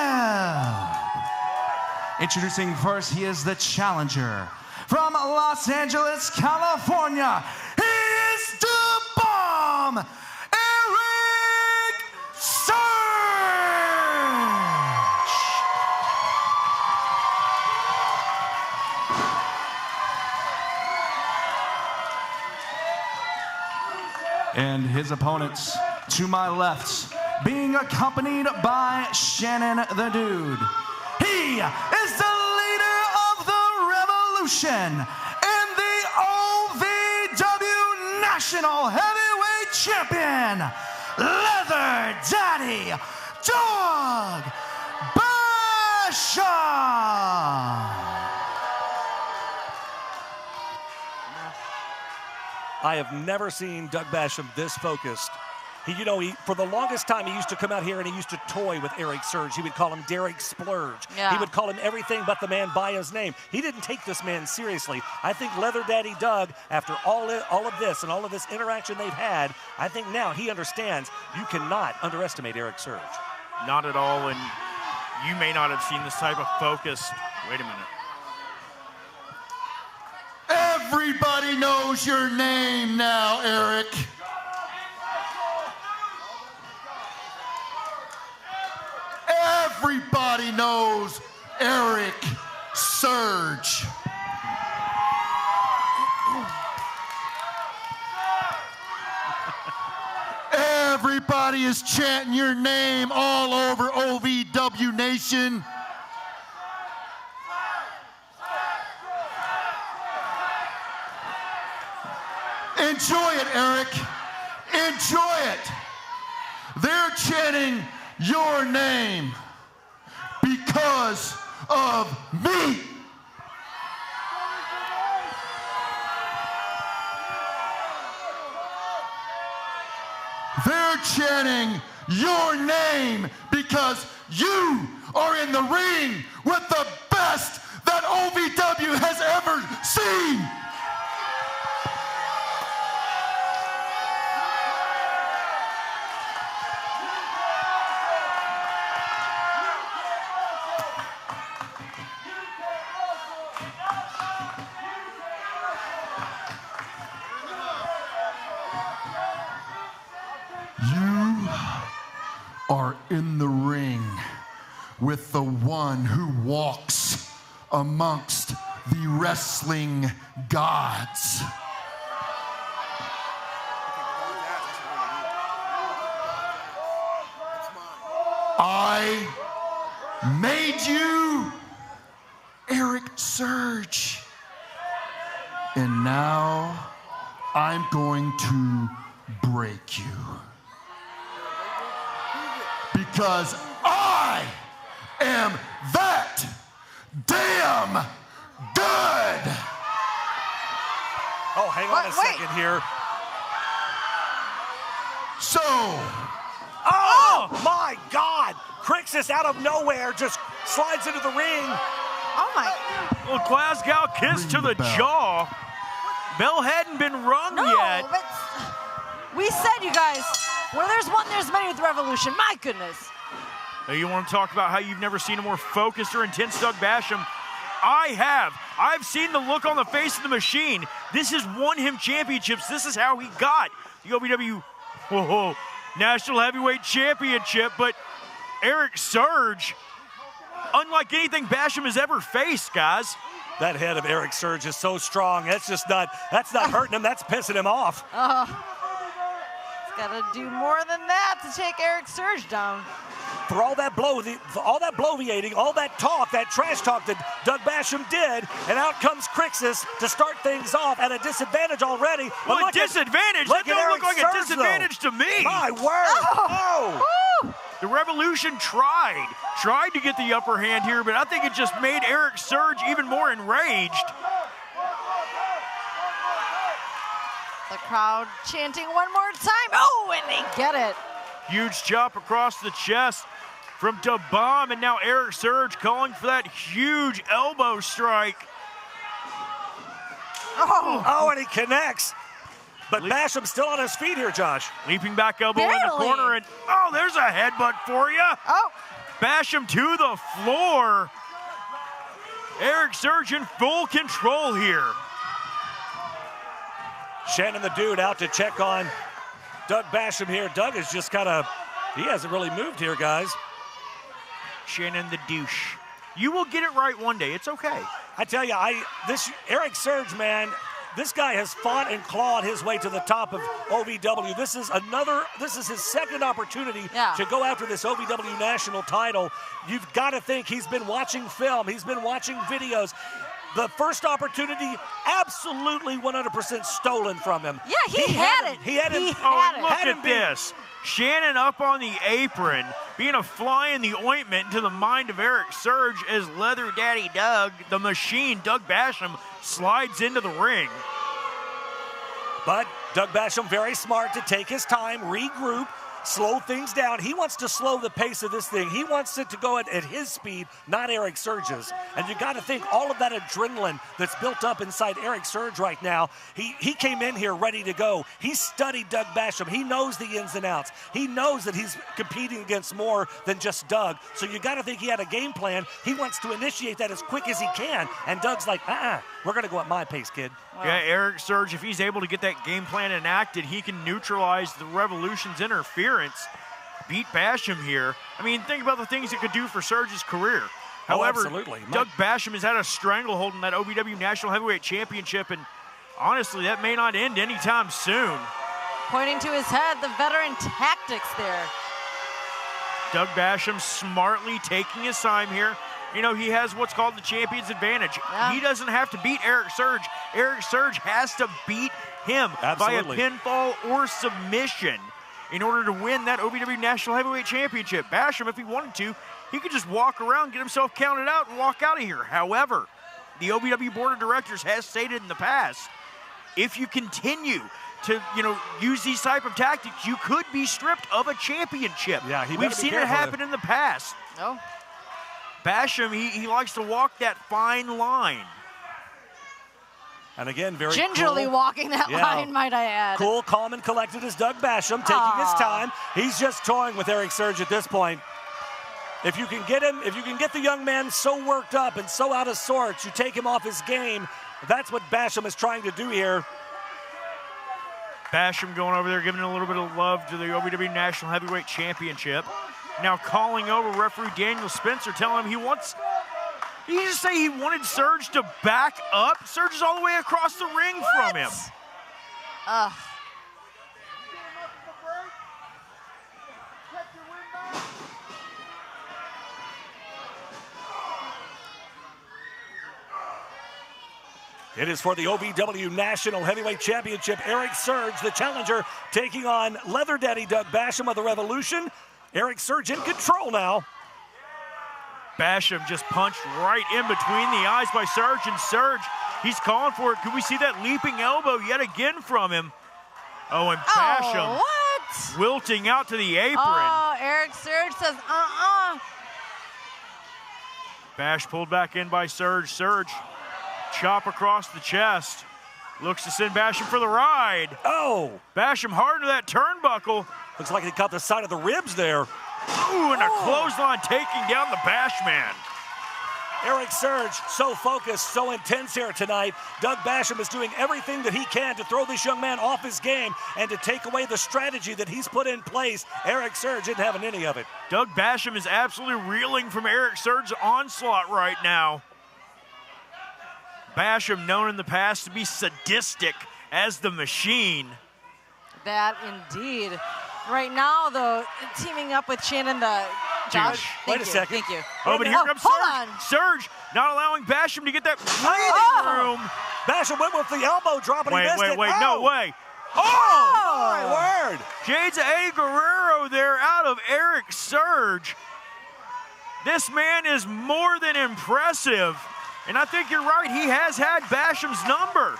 Introducing first, he is the challenger from Los Angeles, California. He is the Bomb, ERIK Surge. And his opponents to my left, being accompanied by Shannon the Dude. He is the leader of the Revolution and the OVW National Heavyweight Champion, Leather Daddy Dog Basham. I have never seen Doug Basham this focused. For the longest time, he used to come out here and he used to toy with ERIK Surge. He would call him Derek Splurge. Yeah. He would call him everything but the man by his name. He didn't take this man seriously. I think Leather Daddy Doug, after all of this and all of this interaction they've had, I think now he understands you cannot underestimate ERIK Surge. Not at all, and you may not have seen this type of focus. Wait a minute. Everybody knows your name now, Eric. Everybody knows ERIK Surge. Everybody is chanting your name all over OVW Nation. Enjoy it, Eric. Enjoy it. They're chanting your name because of me. They're chanting your name because you are in the ring with the best that OVW has ever seen. Are in the ring with the one who walks amongst the wrestling gods. I made you ERIK Surge, and now I'm going to break you. Because I am that damn good. Oh, hang on a second here. So. Oh, my God. Crixus out of nowhere just slides into the ring. Oh, my. Well, Glasgow kiss to the jaw. Bell hadn't been rung yet. But we said, you guys, where there's one, there's many with Revolution. My goodness. Now you want to talk about how you've never seen a more focused or intense Doug Basham? I have. I've seen the look on the face of the machine. This has won him championships. This is how he got the OVW National Heavyweight Championship. But ERIK Surge, unlike anything Basham has ever faced, guys. That head of ERIK Surge is so strong. That's not hurting him. That's pissing him off. Got to do more than that to take ERIK Surge down. For all that bloviating, all that talk, that trash talk that Doug Basham did, and out comes Crixus to start things off at a disadvantage already. Well, a disadvantage? That don't look like a disadvantage to me. My word. Oh. The Revolution tried to get the upper hand here, but I think it just made ERIK Surge even more enraged. The crowd chanting one more time. Oh, and they get it. Huge chop across the chest from Shabam, and now ERIK Surge calling for that huge elbow strike. Oh, and he connects. But Basham's still on his feet here, Josh. Leaping back elbow in the corner, and oh, there's a headbutt for you. Oh. Basham to the floor. ERIK Surge in full control here. Shannon the Dude out to check on Doug Basham here. Doug is just he hasn't really moved here, guys. Shannon the Douche. You will get it right one day. It's okay. I tell you, this ERIK Surge, man, This guy has fought and clawed his way to the top of OVW. This is his second opportunity to go after this OVW national title. You've got to think he's been watching film. He's been watching videos. The first opportunity, absolutely 100% stolen from him. Yeah, he had it. He had it. Oh, look at this. Shannon up on the apron, being a fly in the ointment into the mind of ERIK Surge as Leather Daddy Doug, the machine, Doug Basham, slides into the ring. But Doug Basham very smart to take his time, regroup, slow things down. He wants to slow the pace of this thing. He wants it to go at his speed, not ERIK Surge's. And you got to think all of that adrenaline that's built up inside ERIK Surge right now, he came in here ready to go. He studied Doug Basham. He knows the ins and outs. He knows that he's competing against more than just Doug. So you got to think he had a game plan. He wants to initiate that as quick as he can. And Doug's like, we're going to go at my pace, kid. Wow. Yeah, ERIK Surge, if he's able to get that game plan enacted, he can neutralize the Revolution's interference, beat Basham here. I mean, think about the things it could do for Surge's career. However, Doug Basham has had a stranglehold in that OVW National Heavyweight Championship, and honestly, that may not end anytime soon. Pointing to his head, the veteran tactics there. Doug Basham smartly taking his time here. You know, he has what's called the champion's advantage. Yeah. He doesn't have to beat ERIK Surge. ERIK Surge has to beat him by a pinfall or submission in order to win that OVW National Heavyweight Championship. Basham, if he wanted to, he could just walk around, get himself counted out, and walk out of here. However, the OVW Board of Directors has stated in the past, if you continue to, use these type of tactics, you could be stripped of a championship. Yeah, we've seen it happen in the past. Oh. Basham, he likes to walk that fine line. And again, very gingerly cool. walking that line, might I add. Cool, calm, and collected is Doug Basham, taking his time. He's just toying with ERIK Surge at this point. If you can get him, if you can get the young man so worked up and so out of sorts, you take him off his game. That's what Basham is trying to do here. Basham going over there, giving a little bit of love to the OVW National Heavyweight Championship. Now calling over referee Daniel Spencer, telling him he wants, did he just say he wanted Surge to back up? Surge is all the way across the ring from him. It is for the OVW National Heavyweight Championship. ERIK Surge, the challenger, taking on Leather Daddy Doug Basham of the Revolution. ERIK Surge in control now. Basham just punched right in between the eyes by Surge, and Surge, he's calling for it. Could we see that leaping elbow yet again from him? Oh, and Basham wilting out to the apron. Oh, ERIK Surge says, Bash pulled back in by Surge. Surge, chop across the chest. Looks to send Basham for the ride. Oh! Basham hard to that turnbuckle. Looks like he caught the side of the ribs there. Ooh, and a clothesline taking down the Bashman. ERIK Surge, so focused, so intense here tonight. Doug Basham is doing everything that he can to throw this young man off his game and to take away the strategy that he's put in place. ERIK Surge isn't having any of it. Doug Basham is absolutely reeling from ERIK Surge's onslaught right now. Basham, known in the past to be sadistic as the Machine. That indeed. Right now, though, teaming up with Shannon, the Josh. Wait a second. Thank you. Oh, but here comes Surge. Surge not allowing Basham to get that breathing room. Basham went with the elbow drop, and he missed it. Wait, no way. Oh, my word. Shades of Eddie Guerrero there out of ERIK Surge. This man is more than impressive. And I think you're right, he has had Basham's number.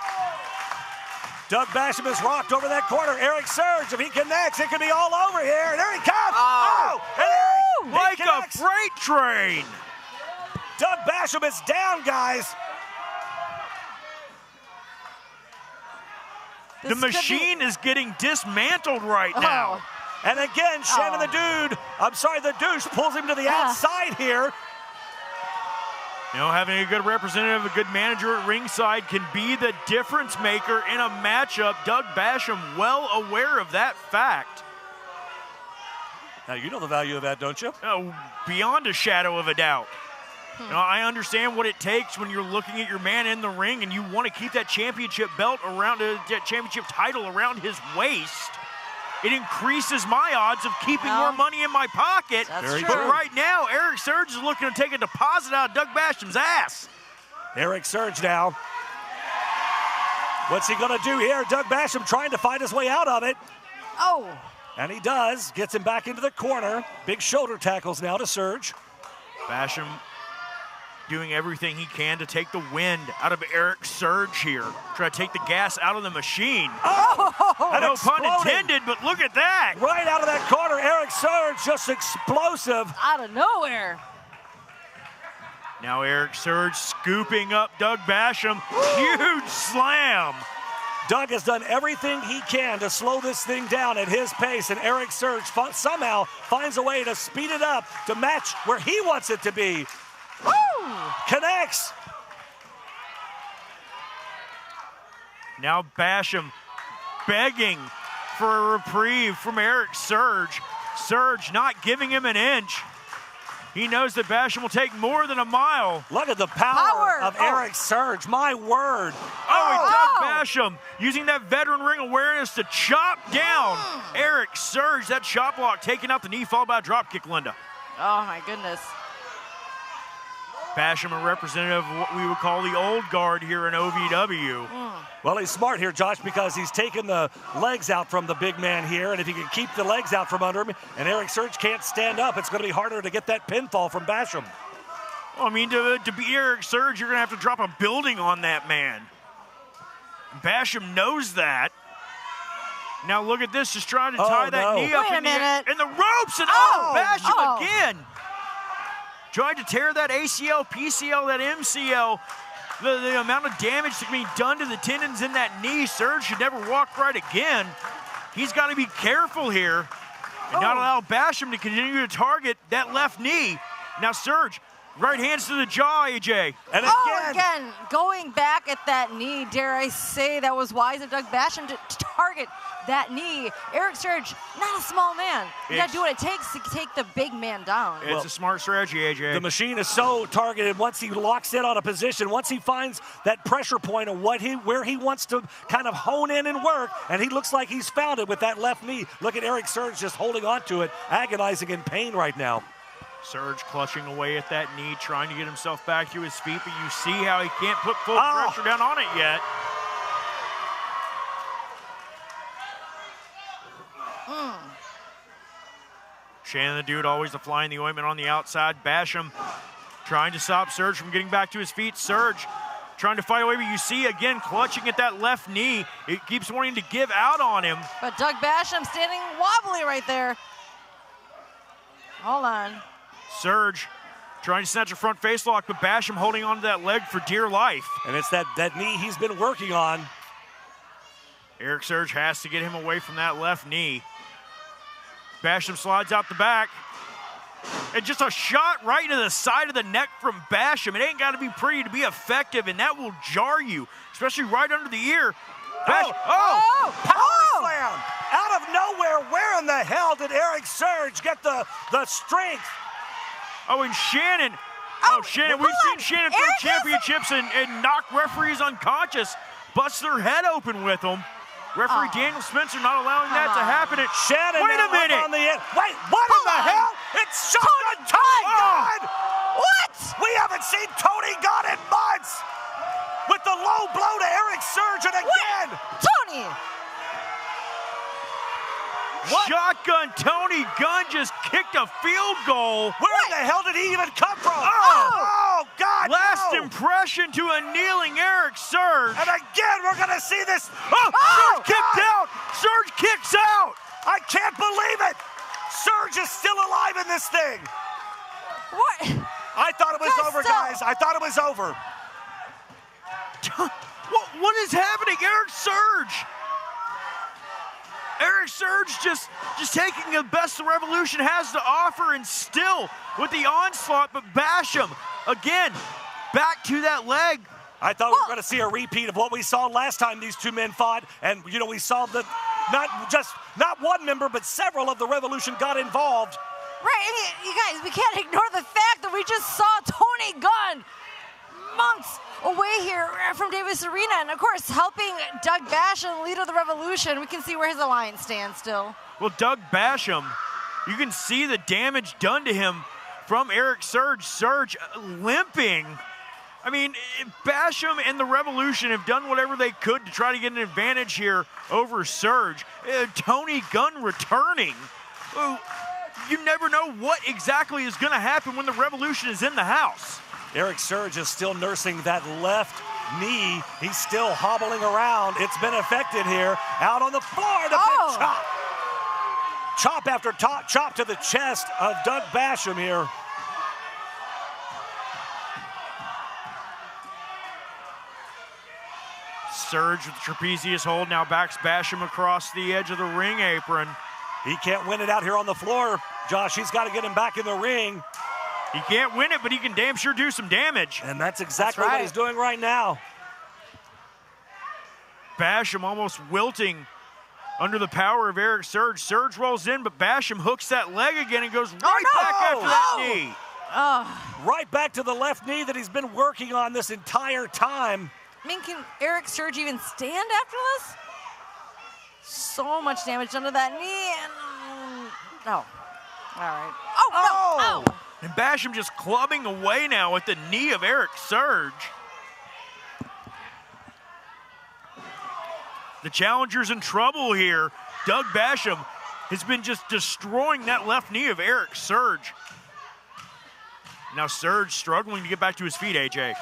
Doug Basham has rocked over that corner. ERIK Surge, if he connects, it could be all over here. And there he comes. And like a freight train. Doug Basham is down, guys. The Machine is getting dismantled right now. And again, Shannon the Douche pulls him to the outside here. You know, having a good representative, a good manager at ringside can be the difference maker in a matchup. Doug Basham well aware of that fact. Now, you know the value of that, don't you? Oh, beyond a shadow of a doubt. You know, I understand what it takes when you're looking at your man in the ring and you want to keep that championship belt around, that championship title around his waist. It increases my odds of keeping more money in my pocket. That's true. But right now, ERIK Surge is looking to take a deposit out of Doug Basham's ass. ERIK Surge now. What's he going to do here? Doug Basham trying to find his way out of it. Oh. And he does. Gets him back into the corner. Big shoulder tackles now to Surge. Basham doing everything he can to take the wind out of ERIK Surge here. Try to take the gas out of the machine. Oh! No pun intended, but look at that. Right out of that corner, ERIK Surge just explosive. Out of nowhere. Now ERIK Surge scooping up Doug Basham. Huge slam. Doug has done everything he can to slow this thing down at his pace, and ERIK Surge somehow finds a way to speed it up to match where he wants it to be. Woo! Connects. Now Basham begging for a reprieve from ERIK Surge. Surge not giving him an inch. He knows that Basham will take more than a mile. Look at the power of ERIK Surge, my word. And Doug Basham using that veteran ring awareness to chop down ERIK Surge. That chop block taking out the knee, followed by a drop kick, Linda. Oh my goodness. Basham, a representative of what we would call the old guard here in OVW. Well, he's smart here, Josh, because he's taken the legs out from the big man here, and if he can keep the legs out from under him, and ERIK Surge can't stand up, it's going to be harder to get that pinfall from Basham. Well, I mean, to be ERIK Surge, you're going to have to drop a building on that man. Basham knows that. Now look at this, just trying to tie that knee up in the ropes, and Basham again. Trying to tear that ACL, PCL, that MCL. The amount of damage that can be done to the tendons in that knee. Surge should never walk right again. He's got to be careful here and not allow Basham to continue to target that left knee. Now Surge, right hands to the jaw, AJ. And again, going back at that knee, dare I say that was wise of Doug Basham to target that knee. ERIK Surge, not a small man. You got to do what it takes to take the big man down. It's a smart strategy, AJ. The machine is so targeted once he locks in on a position, once he finds that pressure point of where he wants to kind of hone in and work, and he looks like he's found it with that left knee. Look at ERIK Surge just holding on to it, agonizing in pain right now. Surge clutching away at that knee, trying to get himself back to his feet, but you see how he can't put full pressure down on it yet. Shannon the Dude, always the fly in the ointment on the outside. Basham trying to stop Surge from getting back to his feet. Surge trying to fight away, but you see again clutching at that left knee. It keeps wanting to give out on him. But Doug Basham standing wobbly right there. Hold on. Surge trying to snatch a front face lock, but Basham holding onto that leg for dear life. And it's that knee he's been working on. ERIK Surge has to get him away from that left knee. Basham slides out the back. And just a shot right into the side of the neck from Basham. It ain't got to be pretty to be effective, and that will jar you, especially right under the ear. Power slam! Out of nowhere, where in the hell did ERIK Surge get the strength? Oh, and Shannon. Shannon, we've seen Shannon throw championships and knock referees unconscious, bust their head open with them. Referee Daniel Spencer not allowing that to happen. Shannon, wait a minute. On the end. Wait, what in the hell? It's Shotgun Tony Gunn! What? We haven't seen Tony Gunn in months! With the low blow to ERIK Surge, and again! Tony! What? Shotgun Tony Gunn just kicked a field goal. Where in the hell did he even come from? Oh God! Last impression to a kneeling ERIK Surge. And again, we're going to see this. Surge kicked out. Surge kicks out. I can't believe it. Surge is still alive in this thing. What? I thought it was over, guys. I thought it was over. What is happening, ERIK Surge? ERIK Surge just taking the best the Revolution has to offer, and still with the onslaught, but Basham, again, back to that leg. I thought we were going to see a repeat of what we saw last time these two men fought, and, you know, we saw that not one member, but several of the Revolution got involved. Right, and you guys, we can't ignore the fact that we just saw Tony Gunn away here from Davis Arena. And of course, helping Doug Basham, leader of the Revolution. We can see where his alliance stands still. Well, Doug Basham, you can see the damage done to him from ERIK Surge. Surge limping. I mean, Basham and the Revolution have done whatever they could to try to get an advantage here over Surge. Tony Gunn returning. You never know what exactly is going to happen when the Revolution is in the house. ERIK Surge is still nursing that left knee. He's still hobbling around. It's been affected here. Out on the floor, the big chop. Chop after chop to the chest of Doug Basham here. Surge with the trapezius hold now backs Basham across the edge of the ring apron. He can't win it out here on the floor, Josh. He's got to get him back in the ring. He can't win it, but he can damn sure do some damage. And that's exactly what he's doing right now. Basham almost wilting under the power of ERIK Surge. Surge rolls in, but Basham hooks that leg again and goes right back after that knee. Right back to the left knee that he's been working on this entire time. I mean, can ERIK Surge even stand after this? So much damage done to that knee, and no. All right. Oh, no. And Basham just clubbing away now at the knee of ERIK Surge. The challenger's in trouble here. Doug Basham has been just destroying that left knee of ERIK Surge. Now Surge struggling to get back to his feet, AJ.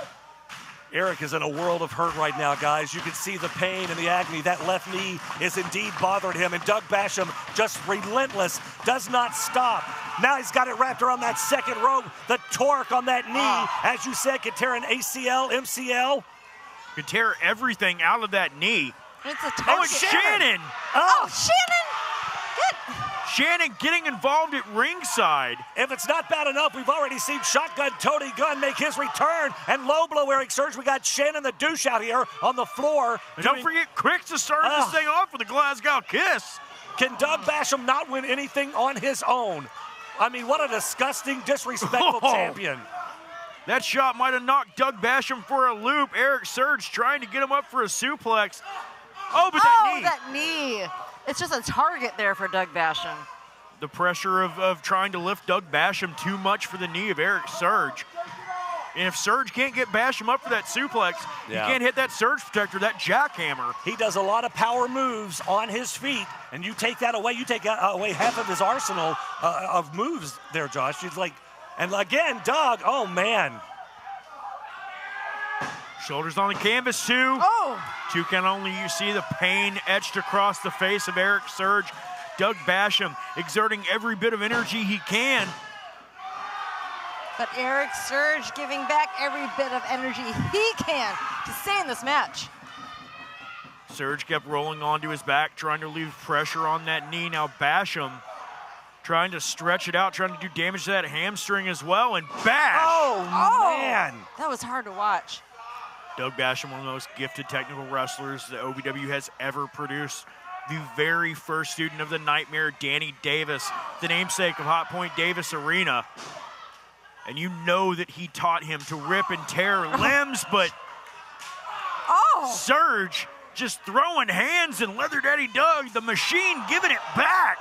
ERIK is in a world of hurt right now, guys. You can see the pain and the agony. That left knee is indeed bothering him, and Doug Basham, just relentless, does not stop. Now he's got it wrapped around that second rope. The torque on that knee, as you said, could tear an ACL, MCL. Could tear everything out of that knee. It's a target. Oh, it's Shannon. Shannon. Shannon getting involved at ringside. If it's not bad enough, we've already seen Shotgun Tony Gunn make his return, and low blow ERIK Surge. We got Shannon the douche out here on the floor. And don't forget Crixus starting this thing off with a Glasgow kiss. Can Doug Basham not win anything on his own? I mean, what a disgusting, disrespectful champion. That shot might have knocked Doug Basham for a loop. ERIK Surge trying to get him up for a suplex. Oh, but that knee. It's just a target there for Doug Basham. The pressure of trying to lift Doug Basham too much for the knee of ERIK Surge. And if Surge can't get Basham up for that suplex, you can't hit that Surge protector, that jackhammer. He does a lot of power moves on his feet, and you take that away, you take away half of his arsenal of moves there, Josh. He's like, and again, Doug, oh man. Shoulders on the canvas, too. Two count only. You see the pain etched across the face of ERIK Surge. Doug Basham exerting every bit of energy he can. But ERIK Surge giving back every bit of energy he can to stay in this match. Surge kept rolling onto his back, trying to leave pressure on that knee. Now Basham trying to stretch it out, trying to do damage to that hamstring as well, and bash! Oh, man! That was hard to watch. Doug Basham, one of the most gifted technical wrestlers that OVW has ever produced. The very first student of the Nightmare, Danny Davis, the namesake of Hot Point Davis Arena. And you know that he taught him to rip and tear limbs, but Surge just throwing hands, and Leather Daddy Doug, the machine, giving it back.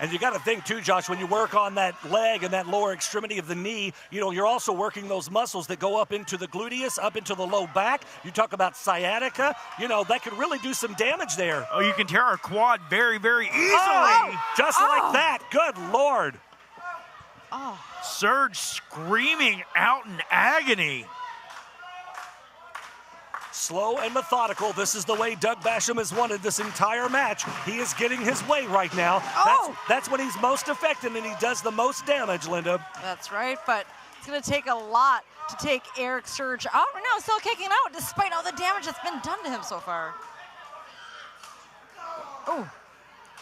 And you got to think too, Josh, when you work on that leg and that lower extremity of the knee, you know, you're also working those muscles that go up into the gluteus, up into the low back. You talk about sciatica, you know, that could really do some damage there. Oh, you can tear our quad very, very easily. Just like that. Good Lord. Surge screaming out in agony. Slow and methodical. This is the way Doug Basham has wanted this entire match. He is getting his way right now. That's when he's most effective and he does the most damage, Linda. That's right, but it's going to take a lot to take ERIK Surge out. Right now, still kicking out despite all the damage that's been done to him so far.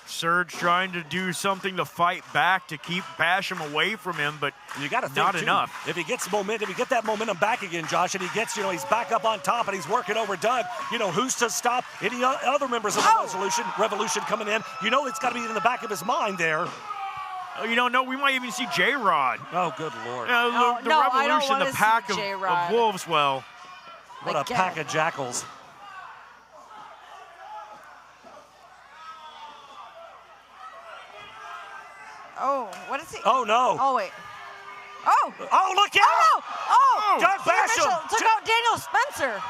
Surge trying to do something to fight back to keep Basham away from him, but you got to think not too, enough. If he gets momentum, if he get that momentum back again, Josh, and he gets, you know, he's back up on top and he's working over Doug, you know, who's to stop any other members of the Revolution coming in? You know, it's got to be in the back of his mind there. Oh, you don't know, we might even see J-Rod. Oh, good Lord. The Revolution, the pack of wolves, well. What a pack of jackals. Oh, what is he? Oh, no. Oh, wait. Oh! Oh, look out! Oh, no! Oh! Doug Basham took out Daniel Spencer.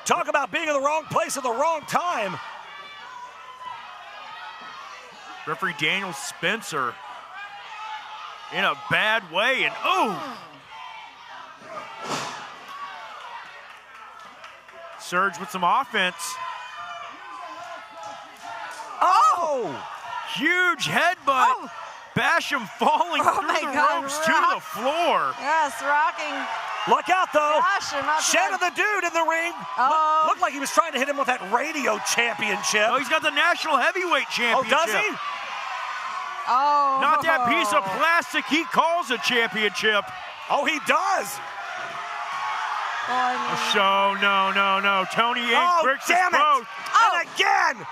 Talk about being in the wrong place at the wrong time. Referee Daniel Spencer in a bad way, and oh! Surge with some offense. Oh! Huge headbutt. Oh. Basham falling through the ropes to the floor. Yes, rocking. Look out, though. Basham Shannon the dude in the ring. Oh. Looked like he was trying to hit him with that radio championship. Oh, he's got the national heavyweight championship. Oh, does he? Oh. Not that piece of plastic he calls a championship. Oh, he does. No. Tony and Crixus damn it. both. And again.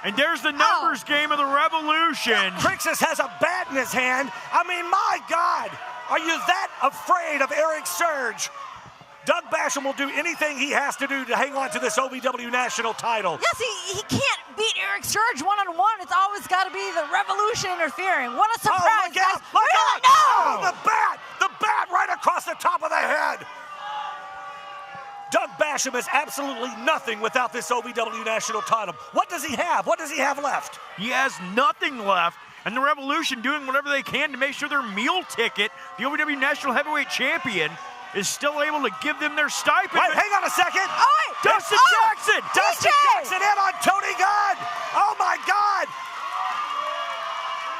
And there's the numbers game of the Revolution. Crixus has a bat in his hand. I mean, my God. Are you that afraid of ERIK Surge? Doug Basham will do anything he has to do to hang on to this OVW national title. Yes, he can't beat ERIK Surge one-on-one. It's always got to be the Revolution interfering. What a surprise, oh, look guys. Out, look out. No! Oh, the bat right across the top of the head. Doug Basham is absolutely nothing without this OVW national title. What does he have? What does he have left? He has nothing left. And the Revolution doing whatever they can to make sure their meal ticket, the OVW National Heavyweight Champion, is still able to give them their stipend. Wait, hang on a second. Oh, wait. Dustin Jackson. Dustin Jackson in on Tony Gunn. Oh, my God.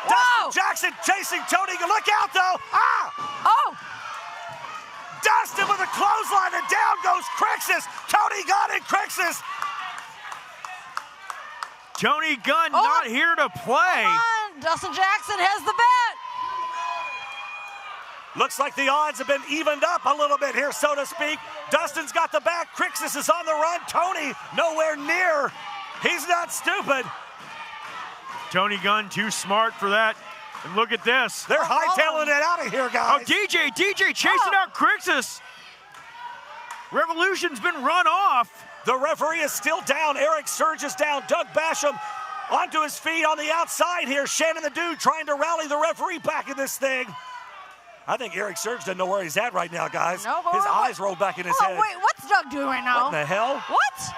Wow. Dustin Jackson chasing Tony Gunn. Look out, though. Oh. Dustin with a clothesline, and down goes Crixus. Tony Gunn and Crixus. Tony Gunn not here to play. Come on. Dustin Jackson has the bat. Looks like the odds have been evened up a little bit here, so to speak. Dustin's got the back. Crixus is on the run. Tony nowhere near. He's not stupid. Tony Gunn too smart for that. And look at this. They're hightailing it out of here, guys. Oh, DJ chasing out Crixus. Revolution's been run off. The referee is still down. ERIK Surge is down. Doug Basham onto his feet on the outside here. Shannon the dude trying to rally the referee back in this thing. I think ERIK Surge doesn't know where he's at right now, guys. No, his eyes roll back in his head. Wait, what's Doug doing right now? What the hell? What?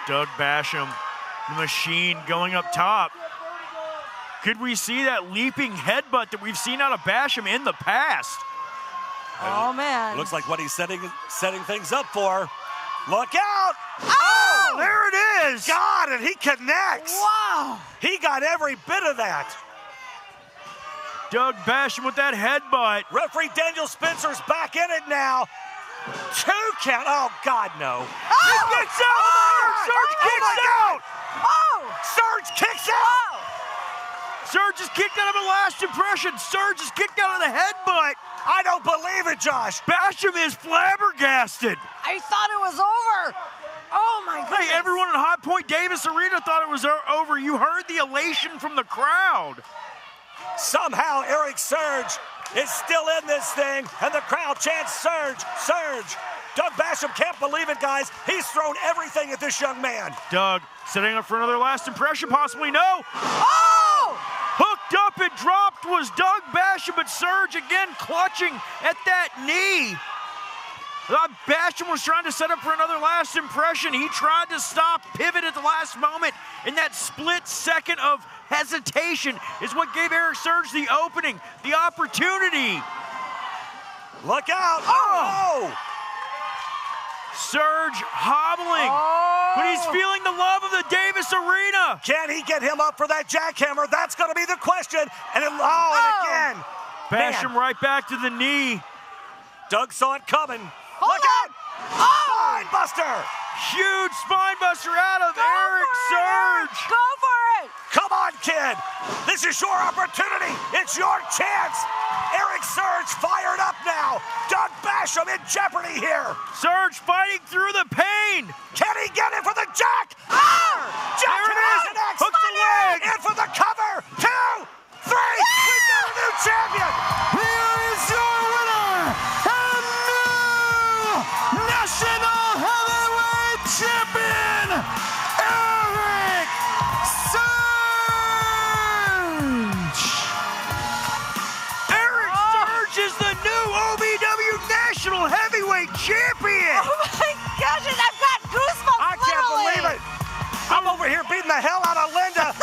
Doug Basham, the machine going up top. Could we see that leaping headbutt that we've seen out of Basham in the past? Oh, man. Looks like what he's setting things up for. Look out! Oh! There it is! God, and he connects! Wow! He got every bit of that. Doug Basham with that headbutt. Referee Daniel Spencer's back in it now. 2 count. Oh, God, no. Oh! He kicks out! Surge kicks out! Oh! Surge kicks out! Surge is kicked out of a last impression. Surge is kicked out of the headbutt. I don't believe it, Josh. Basham is flabbergasted. I thought it was over. Oh, my goodness. Hey, everyone in Hot Point Davis Arena thought it was over. You heard the elation from the crowd. Somehow, ERIK Surge is still in this thing, and the crowd chants Surge, Surge. Doug Basham can't believe it, guys. He's thrown everything at this young man. Doug setting up for another last impression, possibly. No. Oh! Hooked up and dropped was Doug Basham, but Surge again clutching at that knee. Basham was trying to set up for another last impression. He tried to stop, pivot at the last moment, and that split second of hesitation is what gave ERIK Surge the opening, the opportunity. Look out. Oh! Surge hobbling, but he's feeling the love of the Davis Arena. Can he get him up for that jackhammer? That's going to be the question. And again. Basham right back to the knee. Doug saw it coming. Look out! Oh! Spinebuster! Huge spinebuster out of ERIK Surge. Go for it! Come on, kid. This is your opportunity. It's your chance. ERIK Surge fired up now. Doug Basham in jeopardy here. Surge fighting through the pain. Can he get it for the jack? Jack there it is. Hook the leg. In for the cover. 2, 3. We got a new champion. Here is your winner, and new champion! Oh my gosh, and I've got goosebumps. I can't believe it. I'm over here beating the hell out of Linda.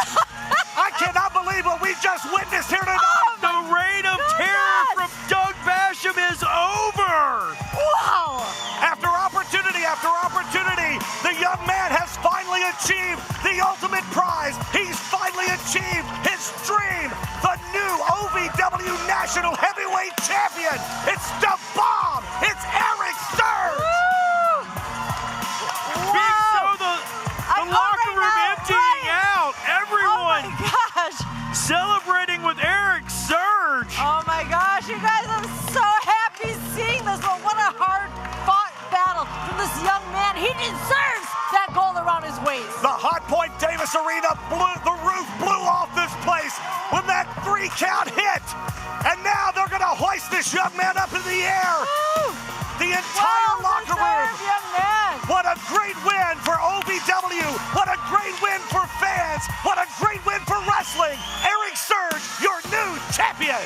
I cannot believe what we just witnessed here tonight. Oh, the reign of terror from Doug Basham is over. Wow. After opportunity after opportunity, the young man has finally achieved the ultimate prize. He's finally achieved his dream, the new OVW National Heavyweight Champion. It's the bomb. It's ERIK SURGE. Big Show, the locker room emptying out. Everyone celebrating with ERIK SURGE. Oh my gosh, you guys, I'm so happy seeing this, but what a hard-fought battle from this young man. He deserves that gold around his waist. The Hot Point Davis Arena the roof blew off this place when that 3 count hit. And now they're going to hoist this young man up in the air. Woo! The entire locker room. Young man. What a great win for OVW. What a great win for fans. What a great win for wrestling. ERIK SURGE, your new champion.